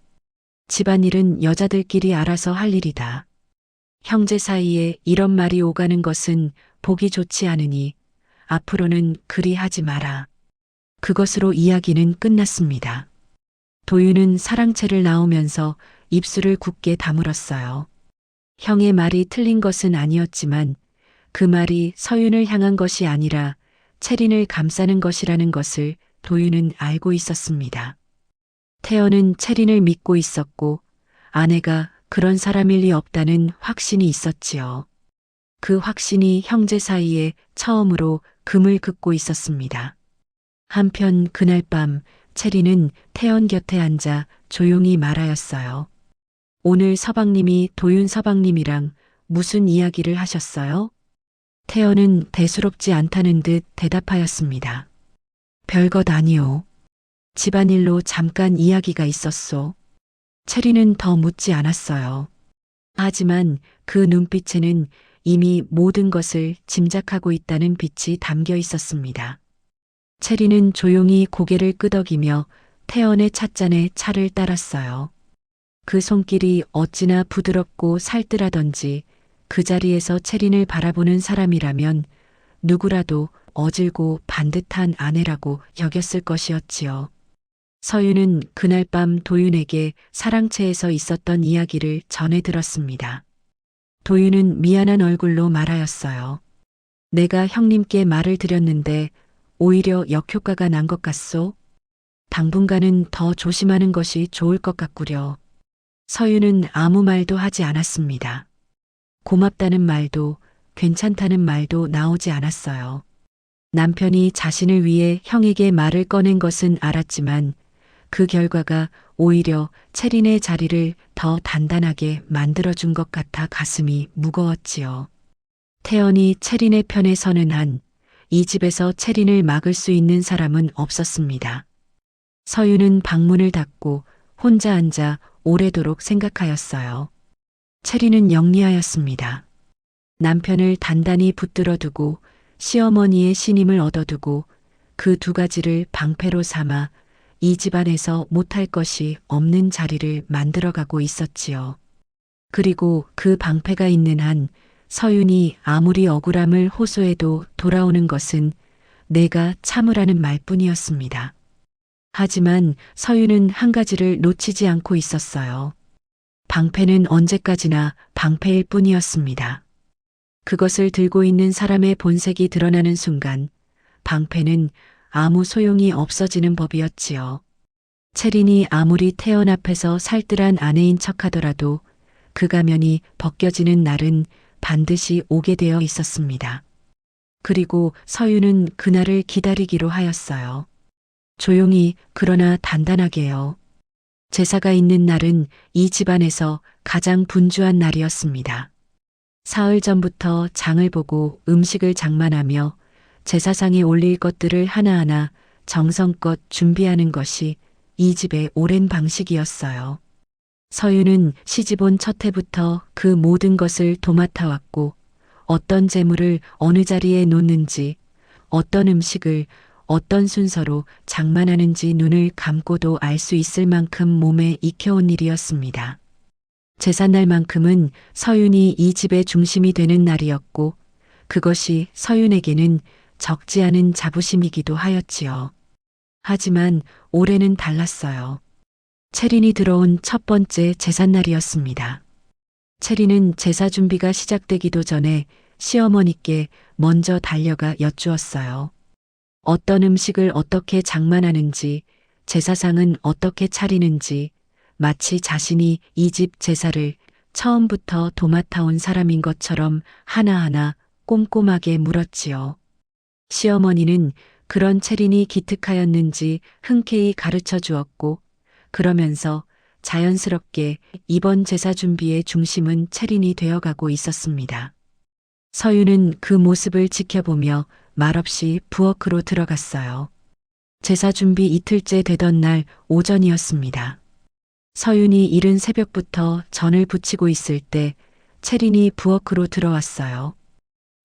집안일은 여자들끼리 알아서 할 일이다. 형제 사이에 이런 말이 오가는 것은 보기 좋지 않으니 앞으로는 그리 하지 마라. 그것으로 이야기는 끝났습니다. 도윤은 사랑채를 나오면서 입술을 굳게 다물었어요. 형의 말이 틀린 것은 아니었지만 그 말이 서윤을 향한 것이 아니라 채린을 감싸는 것이라는 것을 도윤은 알고 있었습니다. 태연은 채린을 믿고 있었고 아내가 그런 사람일 리 없다는 확신이 있었지요. 그 확신이 형제 사이에 처음으로 금을 긋고 있었습니다. 한편 그날 밤 채린은 태연 곁에 앉아 조용히 말하였어요. 오늘 서방님이 도윤 서방님이랑 무슨 이야기를 하셨어요? 태연은 대수롭지 않다는 듯 대답하였습니다. 별것 아니오. 집안일로 잠깐 이야기가 있었소. 채린은 더 묻지 않았어요. 하지만 그 눈빛에는 이미 모든 것을 짐작하고 있다는 빛이 담겨 있었습니다. 채린은 조용히 고개를 끄덕이며 태연의 찻잔에 차를 따랐어요. 그 손길이 어찌나 부드럽고 살뜰하던지 그 자리에서 채린을 바라보는 사람이라면 누구라도 어질고 반듯한 아내라고 여겼을 것이었지요. 서윤은 그날 밤 도윤에게 사랑채에서 있었던 이야기를 전해 들었습니다. 도윤은 미안한 얼굴로 말하였어요. 내가 형님께 말을 드렸는데 오히려 역효과가 난 것 같소? 당분간은 더 조심하는 것이 좋을 것 같구려. 서윤은 아무 말도 하지 않았습니다. 고맙다는 말도 괜찮다는 말도 나오지 않았어요. 남편이 자신을 위해 형에게 말을 꺼낸 것은 알았지만 그 결과가 오히려 채린의 자리를 더 단단하게 만들어준 것 같아 가슴이 무거웠지요. 태연이 채린의 편에 서는 한 이 집에서 채린을 막을 수 있는 사람은 없었습니다. 서윤은 방문을 닫고 혼자 앉아 오래도록 생각하였어요. 채린은 영리하였습니다. 남편을 단단히 붙들어 두고 시어머니의 신임을 얻어두고 그 두 가지를 방패로 삼아 이 집안에서 못할 것이 없는 자리를 만들어가고 있었지요. 그리고 그 방패가 있는 한 서윤이 아무리 억울함을 호소해도 돌아오는 것은 내가 참으라는 말뿐이었습니다. 하지만 서윤은 한 가지를 놓치지 않고 있었어요. 방패는 언제까지나 방패일 뿐이었습니다. 그것을 들고 있는 사람의 본색이 드러나는 순간 방패는 아무 소용이 없어지는 법이었지요. 채린이 아무리 태연 앞에서 살뜰한 아내인 척하더라도 그 가면이 벗겨지는 날은 반드시 오게 되어 있었습니다. 그리고 서윤은 그날을 기다리기로 하였어요. 조용히 그러나 단단하게요. 제사가 있는 날은 이 집안에서 가장 분주한 날이었습니다. 사흘 전부터 장을 보고 음식을 장만하며 제사상에 올릴 것들을 하나하나 정성껏 준비하는 것이 이 집의 오랜 방식이었어요. 서윤은 시집 온 첫 해부터 그 모든 것을 도맡아 왔고 어떤 재물을 어느 자리에 놓는지, 어떤 음식을 어떤 순서로 장만하는지 눈을 감고도 알 수 있을 만큼 몸에 익혀온 일이었습니다. 제삿날만큼은 서윤이 이 집의 중심이 되는 날이었고 그것이 서윤에게는 적지 않은 자부심이기도 하였지요. 하지만 올해는 달랐어요. 채린이 들어온 첫 번째 제삿날이었습니다. 채린은 제사 준비가 시작되기도 전에 시어머니께 먼저 달려가 여쭈었어요. 어떤 음식을 어떻게 장만하는지, 제사상은 어떻게 차리는지, 마치 자신이 이 집 제사를 처음부터 도맡아 온 사람인 것처럼 하나하나 꼼꼼하게 물었지요. 시어머니는 그런 채린이 기특하였는지 흔쾌히 가르쳐 주었고, 그러면서 자연스럽게 이번 제사 준비의 중심은 채린이 되어가고 있었습니다. 서윤은 그 모습을 지켜보며 말없이 부엌으로 들어갔어요. 제사 준비 이틀째 되던 날 오전이었습니다. 서윤이 이른 새벽부터 전을 부치고 있을 때 채린이 부엌으로 들어왔어요.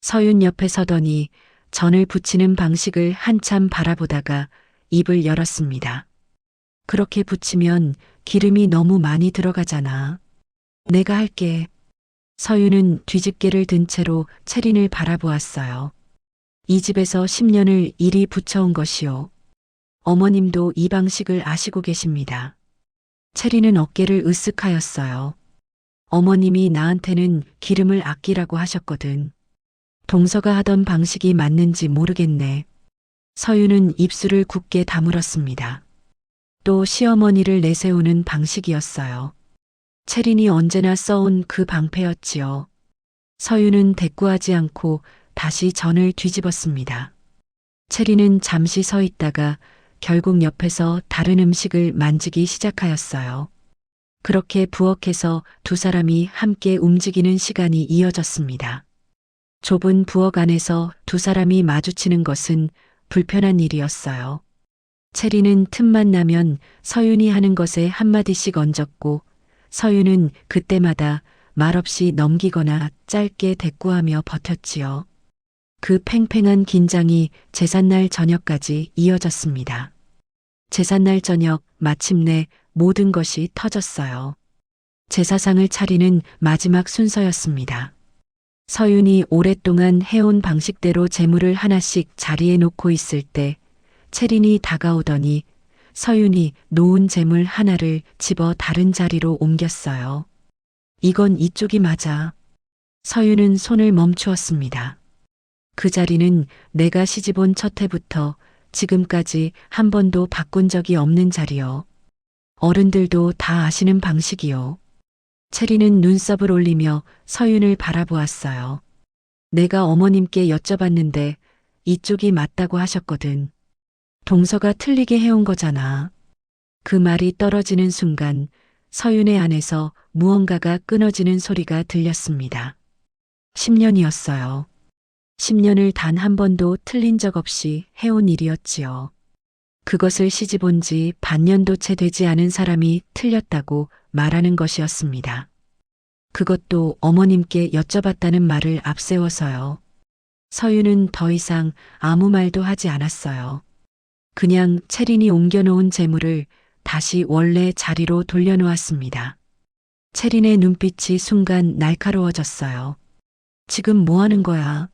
서윤 옆에 서더니 전을 부치는 방식을 한참 바라보다가 입을 열었습니다. 그렇게 부치면 기름이 너무 많이 들어가잖아. 내가 할게. 서윤은 뒤집개를 든 채로 채린을 바라보았어요. 이 집에서 10년을 이리 부쳐온 것이요. 어머님도 이 방식을 아시고 계십니다. 채린은 어깨를 으쓱하였어요. 어머님이 나한테는 기름을 아끼라고 하셨거든. 동서가 하던 방식이 맞는지 모르겠네. 서윤은 입술을 굳게 다물었습니다. 또 시어머니를 내세우는 방식이었어요. 채린이 언제나 써온 그 방패였지요. 서윤은 대꾸하지 않고 다시 전을 뒤집었습니다. 채린은 잠시 서 있다가 결국 옆에서 다른 음식을 만지기 시작하였어요. 그렇게 부엌에서 두 사람이 함께 움직이는 시간이 이어졌습니다. 좁은 부엌 안에서 두 사람이 마주치는 것은 불편한 일이었어요. 채린은 틈만 나면 서윤이 하는 것에 한마디씩 얹었고 서윤은 그때마다 말없이 넘기거나 짧게 대꾸하며 버텼지요. 그 팽팽한 긴장이 제삿날 저녁까지 이어졌습니다. 제삿날 저녁 마침내 모든 것이 터졌어요. 제사상을 차리는 마지막 순서였습니다. 서윤이 오랫동안 해온 방식대로 재물을 하나씩 자리에 놓고 있을 때 채린이 다가오더니 서윤이 놓은 재물 하나를 집어 다른 자리로 옮겼어요. 이건 이쪽이 맞아. 서윤은 손을 멈추었습니다. 그 자리는 내가 시집온 첫 해부터 지금까지 한 번도 바꾼 적이 없는 자리요. 어른들도 다 아시는 방식이요. 채린은 눈썹을 올리며 서윤을 바라보았어요. 내가 어머님께 여쭤봤는데 이쪽이 맞다고 하셨거든. 동서가 틀리게 해온 거잖아. 그 말이 떨어지는 순간 서윤의 안에서 무언가가 끊어지는 소리가 들렸습니다. 10년이었어요. 10년을 단 한 번도 틀린 적 없이 해온 일이었지요. 그것을 시집온 지 반년도 채 되지 않은 사람이 틀렸다고 말하는 것이었습니다. 그것도 어머님께 여쭤봤다는 말을 앞세워서요. 서윤은 더 이상 아무 말도 하지 않았어요. 그냥 채린이 옮겨놓은 재물을 다시 원래 자리로 돌려놓았습니다. 채린의 눈빛이 순간 날카로워졌어요. 지금 뭐 하는 거야?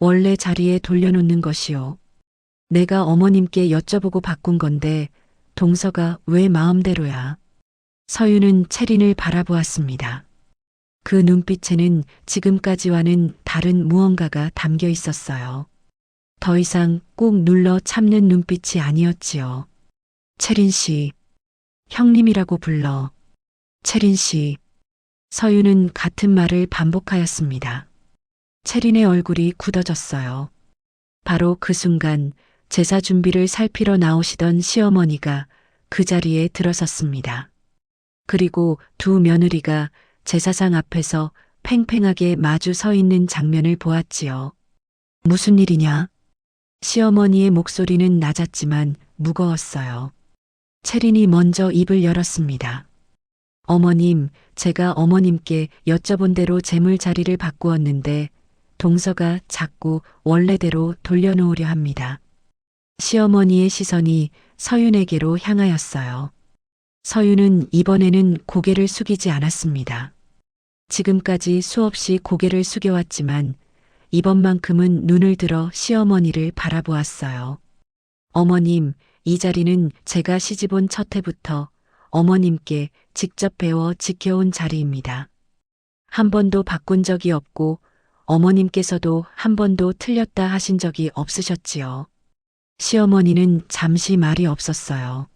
원래 자리에 돌려놓는 것이요. 내가 어머님께 여쭤보고 바꾼 건데 동서가 왜 마음대로야? 서윤은 채린을 바라보았습니다. 그 눈빛에는 지금까지와는 다른 무언가가 담겨 있었어요. 더 이상 꾹 눌러 참는 눈빛이 아니었지요. 채린 씨, 형님이라고 불러. 채린 씨. 서윤은 같은 말을 반복하였습니다. 채린의 얼굴이 굳어졌어요. 바로 그 순간 제사 준비를 살피러 나오시던 시어머니가 그 자리에 들어섰습니다. 그리고 두 며느리가 제사상 앞에서 팽팽하게 마주 서 있는 장면을 보았지요. 무슨 일이냐? 시어머니의 목소리는 낮았지만 무거웠어요. 채린이 먼저 입을 열었습니다. 어머님, 제가 어머님께 여쭤본 대로 재물 자리를 바꾸었는데 동서가 자꾸 원래대로 돌려놓으려 합니다. 시어머니의 시선이 서윤에게로 향하였어요. 서윤은 이번에는 고개를 숙이지 않았습니다. 지금까지 수없이 고개를 숙여왔지만 이번만큼은 눈을 들어 시어머니를 바라보았어요. 어머님, 이 자리는 제가 시집온 첫 해부터 어머님께 직접 배워 지켜온 자리입니다. 한 번도 바꾼 적이 없고 어머님께서도 한 번도 틀렸다 하신 적이 없으셨지요. 시어머니는 잠시 말이 없었어요.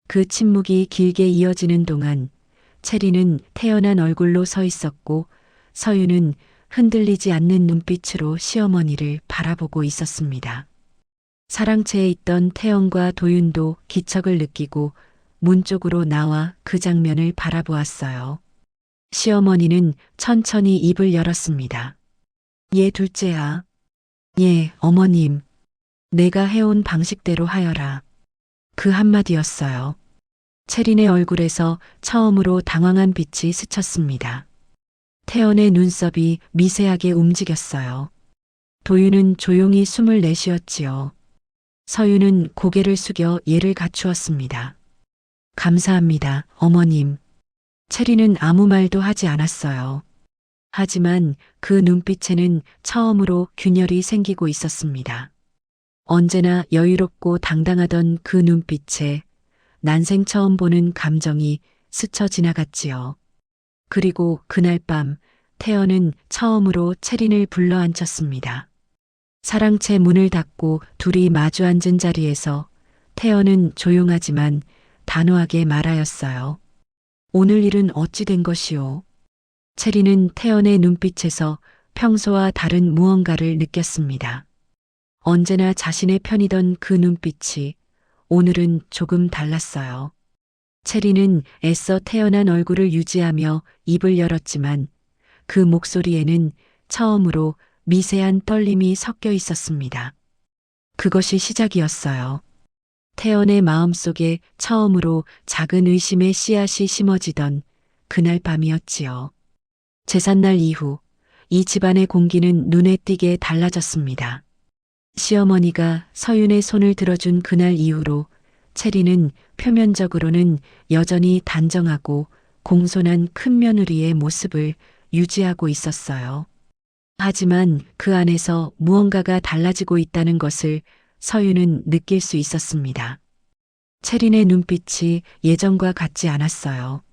그 침묵이 길게 이어지는 동안 채리는 태연한 얼굴로 서 있었고 서윤은 흔들리지 않는 눈빛으로 시어머니를 바라보고 있었습니다. 사랑채에 있던 태연과 도윤도 기척을 느끼고 문 쪽으로 나와 그 장면을 바라보았어요. 시어머니는 천천히 입을 열었습니다. 예, 둘째야. 예, 어머님. 내가 해온 방식대로 하여라. 그 한마디였어요. 채린의 얼굴에서 처음으로 당황한 빛이 스쳤습니다. 태연의 눈썹이 미세하게 움직였어요. 도윤은 조용히 숨을 내쉬었지요. 서윤은 고개를 숙여 예를 갖추었습니다. 감사합니다, 어머님. 채린은 아무 말도 하지 않았어요. 하지만 그 눈빛에는 처음으로 균열이 생기고 있었습니다. 언제나 여유롭고 당당하던 그 눈빛에 난생 처음 보는 감정이 스쳐 지나갔지요. 그리고 그날 밤 태연은 처음으로 채린을 불러 앉혔습니다. 사랑채 문을 닫고 둘이 마주 앉은 자리에서 태연은 조용하지만 단호하게 말하였어요. 오늘 일은 어찌 된 것이오? 채린은 태연의 눈빛에서 평소와 다른 무언가를 느꼈습니다. 언제나 자신의 편이던 그 눈빛이 오늘은 조금 달랐어요. 채린은 애써 태연한 얼굴을 유지하며 입을 열었지만 그 목소리에는 처음으로 미세한 떨림이 섞여 있었습니다. 그것이 시작이었어요. 태연의 마음속에 처음으로 작은 의심의 씨앗이 심어지던 그날 밤이었지요. 제삿날 이후 이 집안의 공기는 눈에 띄게 달라졌습니다. 시어머니가 서윤의 손을 들어준 그날 이후로 채린은 표면적으로는 여전히 단정하고 공손한 큰며느리의 모습을 유지하고 있었어요. 하지만 그 안에서 무언가가 달라지고 있다는 것을 서윤은 느낄 수 있었습니다. 채린의 눈빛이 예전과 같지 않았어요.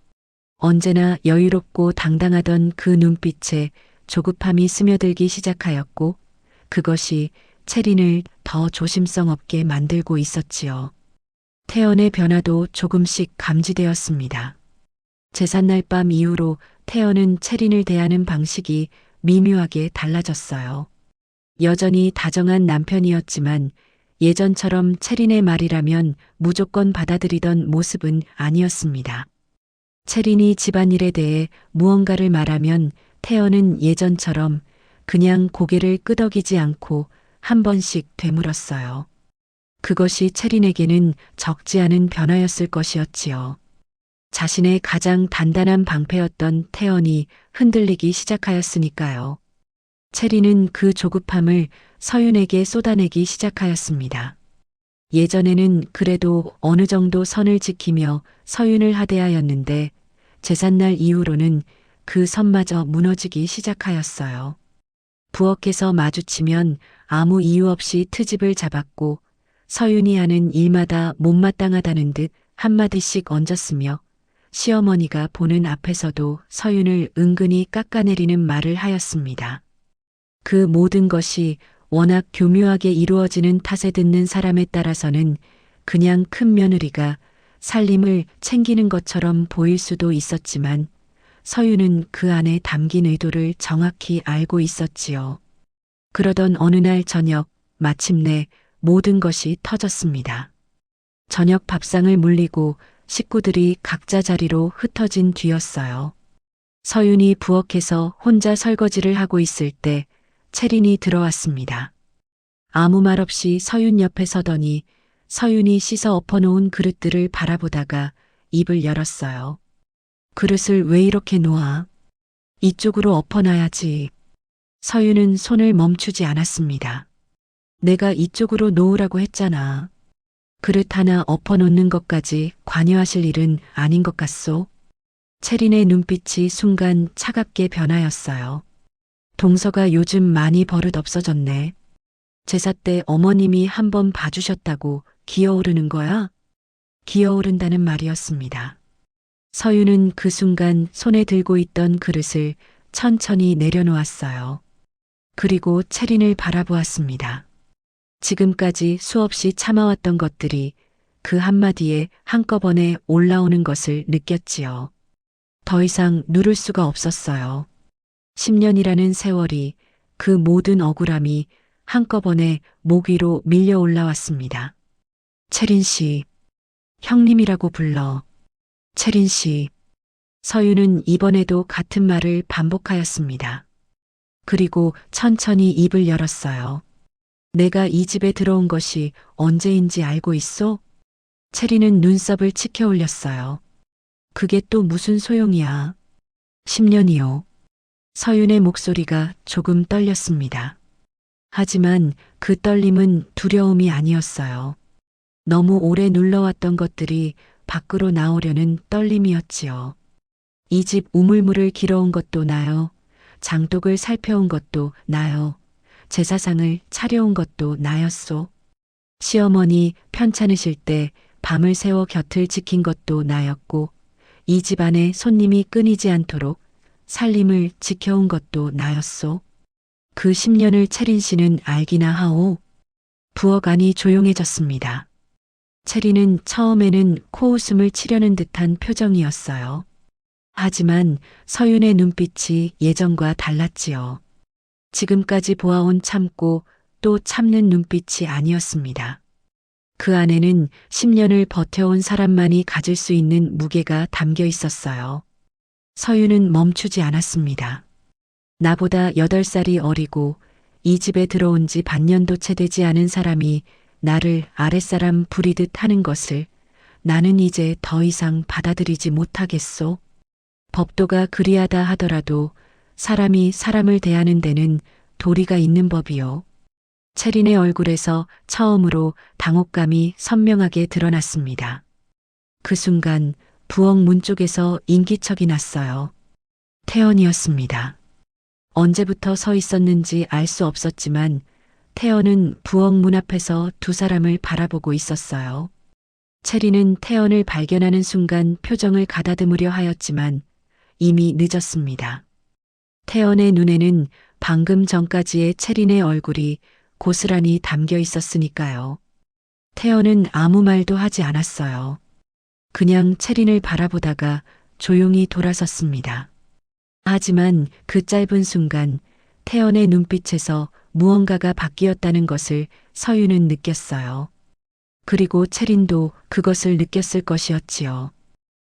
언제나 여유롭고 당당하던 그 눈빛에 조급함이 스며들기 시작하였고 그것이 채린을 더 조심성 없게 만들고 있었지요. 태연의 변화도 조금씩 감지되었습니다. 제삿날 밤 이후로 태연은 채린을 대하는 방식이 미묘하게 달라졌어요. 여전히 다정한 남편이었지만 예전처럼 채린의 말이라면 무조건 받아들이던 모습은 아니었습니다. 채린이 집안일에 대해 무언가를 말하면 태연은 예전처럼 그냥 고개를 끄덕이지 않고 한 번씩 되물었어요. 그것이 채린에게는 적지 않은 변화였을 것이었지요. 자신의 가장 단단한 방패였던 태연이 흔들리기 시작하였으니까요. 채린은 그 조급함을 서윤에게 쏟아내기 시작하였습니다. 예전에는 그래도 어느 정도 선을 지키며 서윤을 하대하였는데 제삿날 이후로는 그 선마저 무너지기 시작하였어요. 부엌에서 마주치면 아무 이유 없이 트집을 잡았고 서윤이 하는 일마다 못마땅하다는 듯 한마디씩 얹었으며 시어머니가 보는 앞에서도 서윤을 은근히 깎아내리는 말을 하였습니다. 그 모든 것이 워낙 교묘하게 이루어지는 탓에 듣는 사람에 따라서는 그냥 큰 며느리가 살림을 챙기는 것처럼 보일 수도 있었지만 서윤은 그 안에 담긴 의도를 정확히 알고 있었지요. 그러던 어느 날 저녁 마침내 모든 것이 터졌습니다. 저녁 밥상을 물리고 식구들이 각자 자리로 흩어진 뒤였어요. 서윤이 부엌에서 혼자 설거지를 하고 있을 때 채린이 들어왔습니다. 아무 말 없이 서윤 옆에 서더니 서윤이 씻어 엎어놓은 그릇들을 바라보다가 입을 열었어요. 그릇을 왜 이렇게 놓아? 이쪽으로 엎어놔야지. 서윤은 손을 멈추지 않았습니다. 내가 이쪽으로 놓으라고 했잖아. 그릇 하나 엎어놓는 것까지 관여하실 일은 아닌 것 같소? 채린의 눈빛이 순간 차갑게 변하였어요. 동서가 요즘 많이 버릇 없어졌네. 제사 때 어머님이 한번 봐주셨다고 기어오르는 거야? 기어오른다는 말이었습니다. 서윤은 그 순간 손에 들고 있던 그릇을 천천히 내려놓았어요. 그리고 채린을 바라보았습니다. 지금까지 수없이 참아왔던 것들이 그 한마디에 한꺼번에 올라오는 것을 느꼈지요. 더 이상 누를 수가 없었어요. 10년이라는 세월이 그 모든 억울함이 한꺼번에 목 위로 밀려 올라왔습니다. 채린 씨, 형님이라고 불러. 채린 씨. 서윤은 이번에도 같은 말을 반복하였습니다. 그리고 천천히 입을 열었어요. 내가 이 집에 들어온 것이 언제인지 알고 있어? 채린은 눈썹을 치켜 올렸어요. 그게 또 무슨 소용이야? 10년이요. 서윤의 목소리가 조금 떨렸습니다. 하지만 그 떨림은 두려움이 아니었어요. 너무 오래 눌러왔던 것들이 밖으로 나오려는 떨림이었지요. 이 집 우물물을 길어온 것도 나요. 장독을 살펴온 것도 나요. 제사상을 차려온 것도 나였소. 시어머니 편찮으실 때 밤을 새워 곁을 지킨 것도 나였고, 이 집안에 손님이 끊이지 않도록 살림을 지켜온 것도 나였소. 그 10년을 채린 씨는 알기나 하오. 부엌 안이 조용해졌습니다. 채린은 처음에는 코웃음을 치려는 듯한 표정이었어요. 하지만 서윤의 눈빛이 예전과 달랐지요. 지금까지 보아온 참고 또 참는 눈빛이 아니었습니다. 그 안에는 10년을 버텨온 사람만이 가질 수 있는 무게가 담겨 있었어요. 서윤은 멈추지 않았습니다. 나보다 8살이 어리고 이 집에 들어온 지 반년도 채 되지 않은 사람이 나를 아랫사람 부리듯 하는 것을 나는 이제 더 이상 받아들이지 못하겠소. 법도가 그리하다 하더라도 사람이 사람을 대하는 데는 도리가 있는 법이요. 채린의 얼굴에서 처음으로 당혹감이 선명하게 드러났습니다. 그 순간 부엌 문 쪽에서 인기척이 났어요. 태연이었습니다. 언제부터 서 있었는지 알 수 없었지만 태연은 부엌 문 앞에서 두 사람을 바라보고 있었어요. 채린은 태연을 발견하는 순간 표정을 가다듬으려 하였지만 이미 늦었습니다. 태연의 눈에는 방금 전까지의 채린의 얼굴이 고스란히 담겨 있었으니까요. 태연은 아무 말도 하지 않았어요. 그냥 채린을 바라보다가 조용히 돌아섰습니다. 하지만 그 짧은 순간 태연의 눈빛에서 무언가가 바뀌었다는 것을 서윤은 느꼈어요. 그리고 채린도 그것을 느꼈을 것이었지요.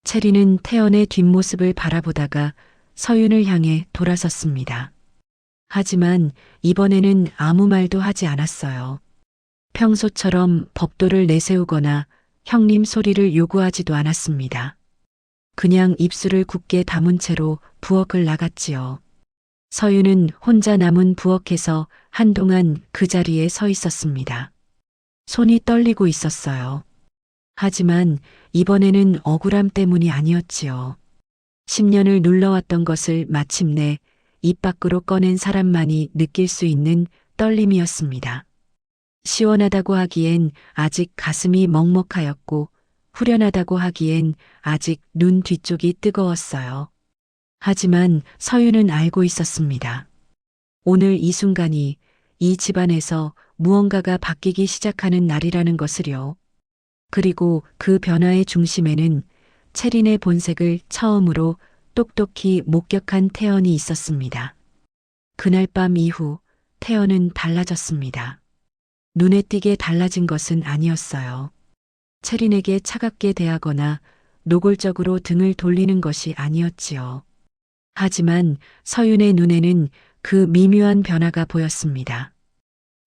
채린은 태연의 뒷모습을 바라보다가 서윤을 향해 돌아섰습니다. 하지만 이번에는 아무 말도 하지 않았어요. 평소처럼 법도를 내세우거나 형님 소리를 요구하지도 않았습니다. 그냥 입술을 굳게 다문 채로 부엌을 나갔지요. 서윤은 혼자 남은 부엌에서 한동안 그 자리에 서 있었습니다. 손이 떨리고 있었어요. 하지만 이번에는 억울함 때문이 아니었지요. 10년을 눌러왔던 것을 마침내 입 밖으로 꺼낸 사람만이 느낄 수 있는 떨림이었습니다. 시원하다고 하기엔 아직 가슴이 먹먹하였고 후련하다고 하기엔 아직 눈 뒤쪽이 뜨거웠어요. 하지만 서윤은 알고 있었습니다. 오늘 이 순간이 이 집안에서 무언가가 바뀌기 시작하는 날이라는 것을요. 그리고 그 변화의 중심에는 채린의 본색을 처음으로 똑똑히 목격한 태연이 있었습니다. 그날 밤 이후 태연은 달라졌습니다. 눈에 띄게 달라진 것은 아니었어요. 채린에게 차갑게 대하거나 노골적으로 등을 돌리는 것이 아니었지요. 하지만 서윤의 눈에는 그 미묘한 변화가 보였습니다.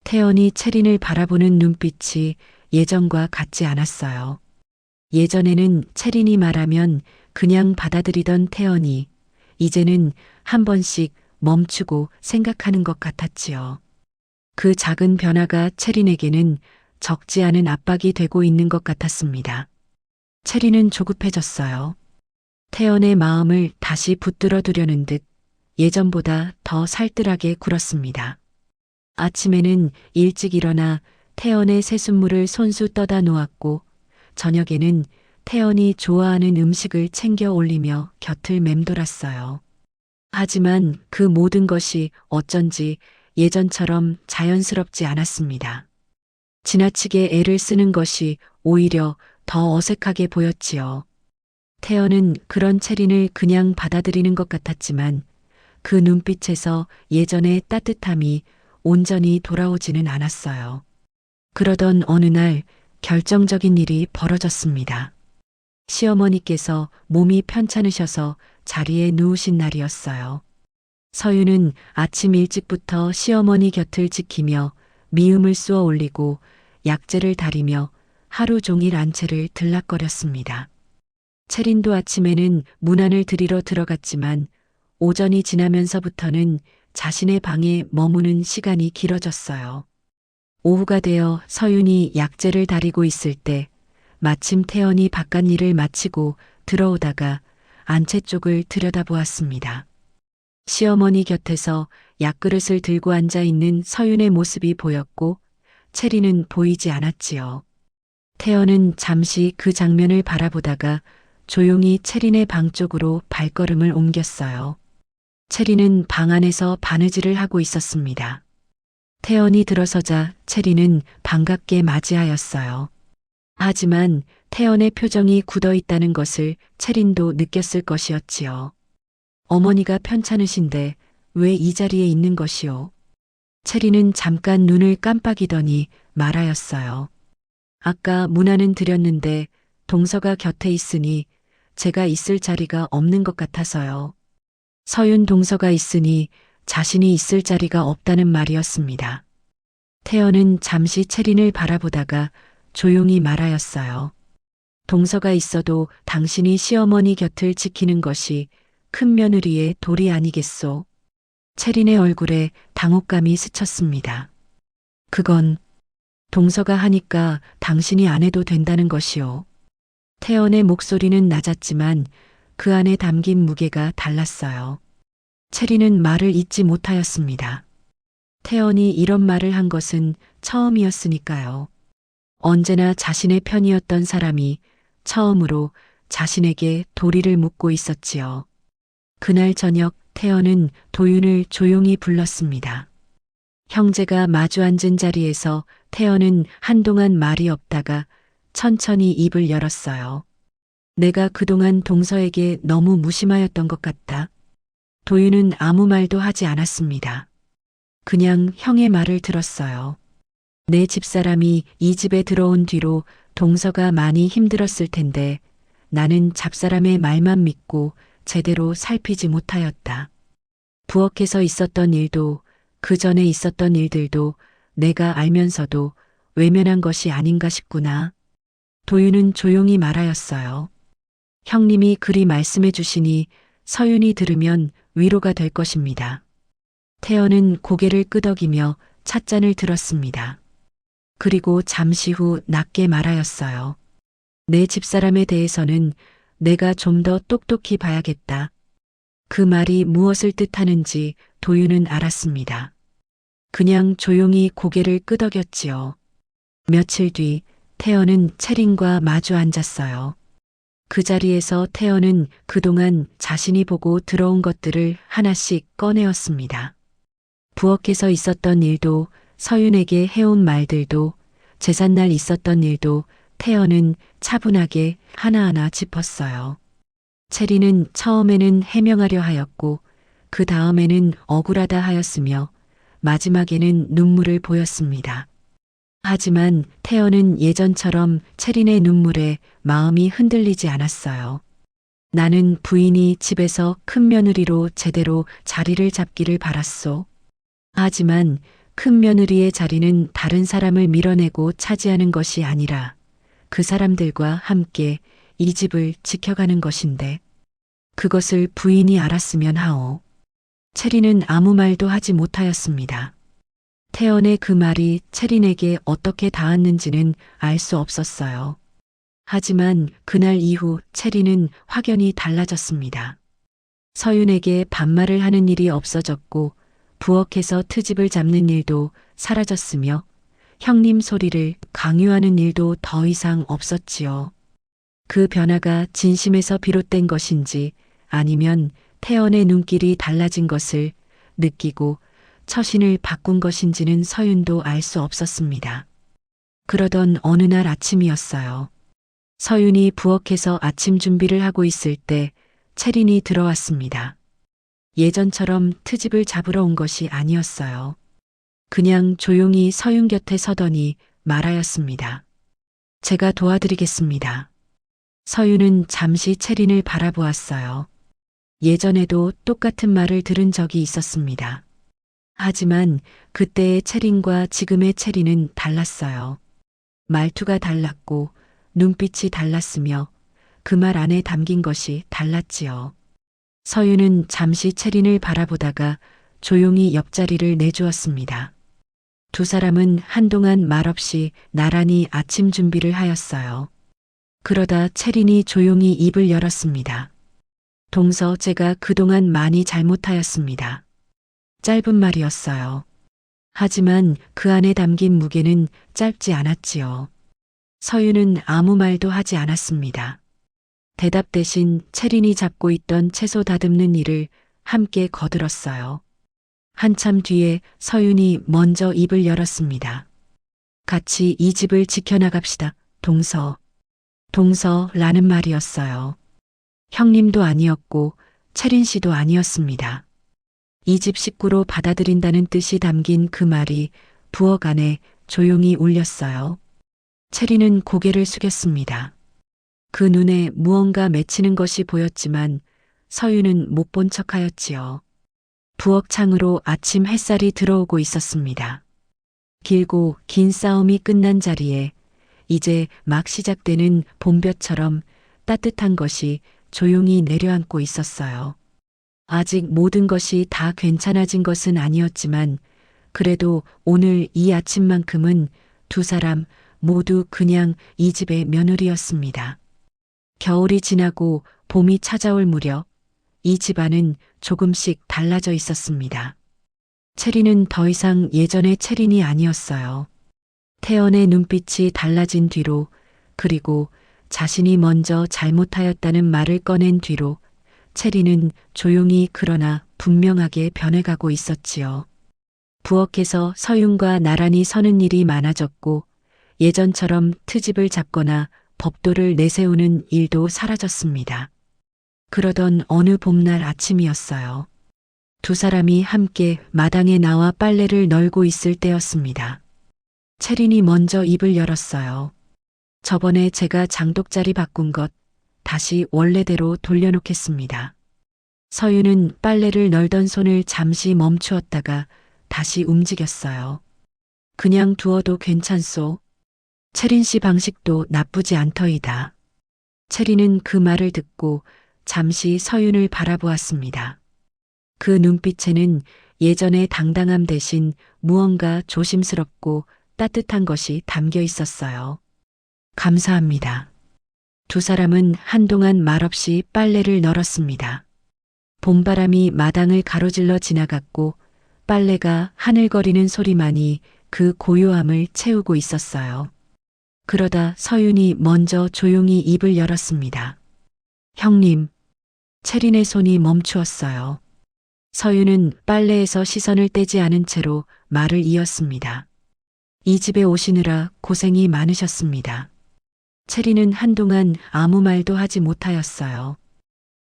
태연이 채린을 바라보는 눈빛이 예전과 같지 않았어요. 예전에는 채린이 말하면 그냥 받아들이던 태연이 이제는 한 번씩 멈추고 생각하는 것 같았지요. 그 작은 변화가 채린에게는 적지 않은 압박이 되고 있는 것 같았습니다. 채린은 조급해졌어요. 태연의 마음을 다시 붙들어 두려는 듯 예전보다 더 살뜰하게 굴었습니다. 아침에는 일찍 일어나 태연의 새순물을 손수 떠다 놓았고 저녁에는 태연이 좋아하는 음식을 챙겨 올리며 곁을 맴돌았어요. 하지만 그 모든 것이 어쩐지 예전처럼 자연스럽지 않았습니다. 지나치게 애를 쓰는 것이 오히려 더 어색하게 보였지요. 태연은 그런 채린을 그냥 받아들이는 것 같았지만 그 눈빛에서 예전의 따뜻함이 온전히 돌아오지는 않았어요. 그러던 어느 날 결정적인 일이 벌어졌습니다. 시어머니께서 몸이 편찮으셔서 자리에 누우신 날이었어요. 서윤은 아침 일찍부터 시어머니 곁을 지키며 미음을 쏘아 올리고 약재를 다리며 하루 종일 안채를 들락거렸습니다. 채린도 아침에는 문안을 드리러 들어갔지만 오전이 지나면서부터는 자신의 방에 머무는 시간이 길어졌어요. 오후가 되어 서윤이 약재를 다리고 있을 때 마침 태연이 바깥일을 마치고 들어오다가 안채 쪽을 들여다보았습니다. 시어머니 곁에서 약그릇을 들고 앉아 있는 서윤의 모습이 보였고 채린은 보이지 않았지요. 태연은 잠시 그 장면을 바라보다가 조용히 채린의 방 쪽으로 발걸음을 옮겼어요. 채린은 방 안에서 바느질을 하고 있었습니다. 태연이 들어서자 채린은 반갑게 맞이하였어요. 하지만 태연의 표정이 굳어 있다는 것을 채린도 느꼈을 것이었지요. 어머니가 편찮으신데 왜 이 자리에 있는 것이오? 채린은 잠깐 눈을 깜빡이더니 말하였어요. 아까 문안은 드렸는데 동서가 곁에 있으니 제가 있을 자리가 없는 것 같아서요. 서윤 동서가 있으니 자신이 있을 자리가 없다는 말이었습니다. 태연은 잠시 채린을 바라보다가 조용히 말하였어요. 동서가 있어도 당신이 시어머니 곁을 지키는 것이 큰 며느리의 도리 아니겠소? 채린의 얼굴에 당혹감이 스쳤습니다. 그건 동서가 하니까 당신이 안 해도 된다는 것이오. 태연의 목소리는 낮았지만 그 안에 담긴 무게가 달랐어요. 채린은 말을 잇지 못하였습니다. 태연이 이런 말을 한 것은 처음이었으니까요. 언제나 자신의 편이었던 사람이 처음으로 자신에게 도리를 묻고 있었지요. 그날 저녁 태연은 도윤을 조용히 불렀습니다. 형제가 마주 앉은 자리에서 태연은 한동안 말이 없다가 천천히 입을 열었어요. 내가 그동안 동서에게 너무 무심하였던 것 같다. 도윤은 아무 말도 하지 않았습니다. 그냥 형의 말을 들었어요. 내 집사람이 이 집에 들어온 뒤로 동서가 많이 힘들었을 텐데 나는 잡사람의 말만 믿고 제대로 살피지 못하였다. 부엌에서 있었던 일도 그 전에 있었던 일들도 내가 알면서도 외면한 것이 아닌가 싶구나. 도윤은 조용히 말하였어요. 형님이 그리 말씀해 주시니 서윤이 들으면 위로가 될 것입니다. 태연은 고개를 끄덕이며 찻잔을 들었습니다. 그리고 잠시 후 낮게 말하였어요. 내 집사람에 대해서는 내가 좀 더 똑똑히 봐야겠다. 그 말이 무엇을 뜻하는지 도윤은 알았습니다. 그냥 조용히 고개를 끄덕였지요. 며칠 뒤 태연은 채린과 마주 앉았어요. 그 자리에서 태연은 그동안 자신이 보고 들어온 것들을 하나씩 꺼내었습니다. 부엌에서 있었던 일도 서윤에게 해온 말들도 제삿날 있었던 일도 태연은 차분하게 하나하나 짚었어요. 채린은 처음에는 해명하려 하였고 그 다음에는 억울하다 하였으며 마지막에는 눈물을 보였습니다. 하지만 태연은 예전처럼 채린의 눈물에 마음이 흔들리지 않았어요. 나는 부인이 집에서 큰 며느리로 제대로 자리를 잡기를 바랐소. 하지만 큰 며느리의 자리는 다른 사람을 밀어내고 차지하는 것이 아니라 그 사람들과 함께 이 집을 지켜가는 것인데 그것을 부인이 알았으면 하오. 채린은 아무 말도 하지 못하였습니다. 태연의 그 말이 채린에게 어떻게 닿았는지는 알 수 없었어요. 하지만 그날 이후 채린은 확연히 달라졌습니다. 서윤에게 반말을 하는 일이 없어졌고 부엌에서 트집을 잡는 일도 사라졌으며 형님 소리를 강요하는 일도 더 이상 없었지요. 그 변화가 진심에서 비롯된 것인지 아니면 태연의 눈길이 달라진 것을 느끼고 처신을 바꾼 것인지는 서윤도 알 수 없었습니다. 그러던 어느 날 아침이었어요. 서윤이 부엌에서 아침 준비를 하고 있을 때 채린이 들어왔습니다. 예전처럼 트집을 잡으러 온 것이 아니었어요. 그냥 조용히 서윤 곁에 서더니 말하였습니다. 제가 도와드리겠습니다. 서윤은 잠시 채린을 바라보았어요. 예전에도 똑같은 말을 들은 적이 있었습니다. 하지만 그때의 채린과 지금의 채린은 달랐어요. 말투가 달랐고 눈빛이 달랐으며 그 말 안에 담긴 것이 달랐지요. 서윤은 잠시 채린을 바라보다가 조용히 옆자리를 내주었습니다. 두 사람은 한동안 말없이 나란히 아침 준비를 하였어요. 그러다 채린이 조용히 입을 열었습니다. 동서, 제가 그동안 많이 잘못하였습니다. 짧은 말이었어요. 하지만 그 안에 담긴 무게는 짧지 않았지요. 서윤은 아무 말도 하지 않았습니다. 대답 대신 채린이 잡고 있던 채소 다듬는 일을 함께 거들었어요. 한참 뒤에 서윤이 먼저 입을 열었습니다. 같이 이 집을 지켜나갑시다, 동서. 동서라는 말이었어요. 형님도 아니었고 채린 씨도 아니었습니다. 이 집 식구로 받아들인다는 뜻이 담긴 그 말이 부엌 안에 조용히 울렸어요. 채린은 고개를 숙였습니다. 그 눈에 무언가 맺히는 것이 보였지만 서윤은 못 본 척하였지요. 부엌 창으로 아침 햇살이 들어오고 있었습니다. 길고 긴 싸움이 끝난 자리에 이제 막 시작되는 봄볕처럼 따뜻한 것이 조용히 내려앉고 있었어요. 아직 모든 것이 다 괜찮아진 것은 아니었지만 그래도 오늘 이 아침만큼은 두 사람 모두 그냥 이 집의 며느리였습니다. 겨울이 지나고 봄이 찾아올 무렵 이 집안은 조금씩 달라져 있었습니다. 채린은 더 이상 예전의 채린이 아니었어요. 태연의 눈빛이 달라진 뒤로 그리고 자신이 먼저 잘못하였다는 말을 꺼낸 뒤로 채린은 조용히 그러나 분명하게 변해가고 있었지요. 부엌에서 서윤과 나란히 서는 일이 많아졌고 예전처럼 트집을 잡거나 법도를 내세우는 일도 사라졌습니다. 그러던 어느 봄날 아침이었어요. 두 사람이 함께 마당에 나와 빨래를 널고 있을 때였습니다. 채린이 먼저 입을 열었어요. 저번에 제가 장독자리 바꾼 것 다시 원래대로 돌려놓겠습니다. 서윤은 빨래를 널던 손을 잠시 멈추었다가 다시 움직였어요. 그냥 두어도 괜찮소. 채린 씨 방식도 나쁘지 않더이다. 채린은 그 말을 듣고 잠시 서윤을 바라보았습니다. 그 눈빛에는 예전의 당당함 대신 무언가 조심스럽고 따뜻한 것이 담겨 있었어요. 감사합니다. 두 사람은 한동안 말없이 빨래를 널었습니다. 봄바람이 마당을 가로질러 지나갔고 빨래가 하늘거리는 소리만이 그 고요함을 채우고 있었어요. 그러다 서윤이 먼저 조용히 입을 열었습니다. 형님. 채린의 손이 멈추었어요. 서윤은 빨래에서 시선을 떼지 않은 채로 말을 이었습니다. 이 집에 오시느라 고생이 많으셨습니다. 채린은 한동안 아무 말도 하지 못하였어요.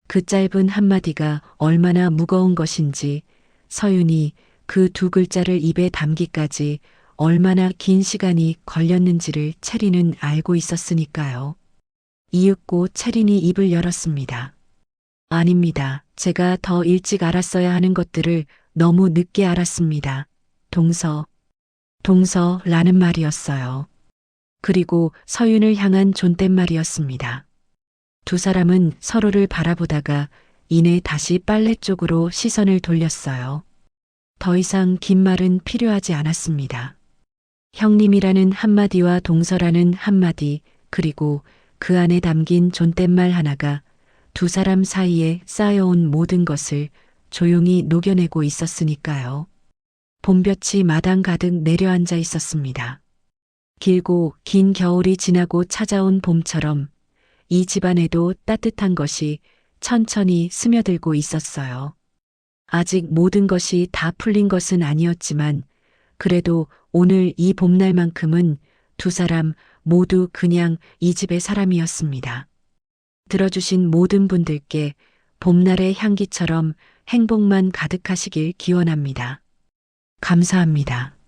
그 짧은 한마디가 얼마나 무거운 것인지 서윤이 그 두 글자를 입에 담기까지 얼마나 긴 시간이 걸렸는지를 채린은 알고 있었으니까요. 이윽고 채린이 입을 열었습니다. 아닙니다. 제가 더 일찍 알았어야 하는 것들을 너무 늦게 알았습니다. 동서, 동서라는 말이었어요. 그리고 서윤을 향한 존댓말이었습니다. 두 사람은 서로를 바라보다가 이내 다시 빨래 쪽으로 시선을 돌렸어요. 더 이상 긴 말은 필요하지 않았습니다. 형님이라는 한마디와 동서라는 한마디, 그리고 그 안에 담긴 존댓말 하나가 두 사람 사이에 쌓여온 모든 것을 조용히 녹여내고 있었으니까요. 봄볕이 마당 가득 내려앉아 있었습니다. 길고 긴 겨울이 지나고 찾아온 봄처럼 이 집안에도 따뜻한 것이 천천히 스며들고 있었어요. 아직 모든 것이 다 풀린 것은 아니었지만 그래도 오늘 이 봄날만큼은 두 사람 모두 그냥 이 집의 사람이었습니다. 들어주신 모든 분들께 봄날의 향기처럼 행복만 가득하시길 기원합니다. 감사합니다.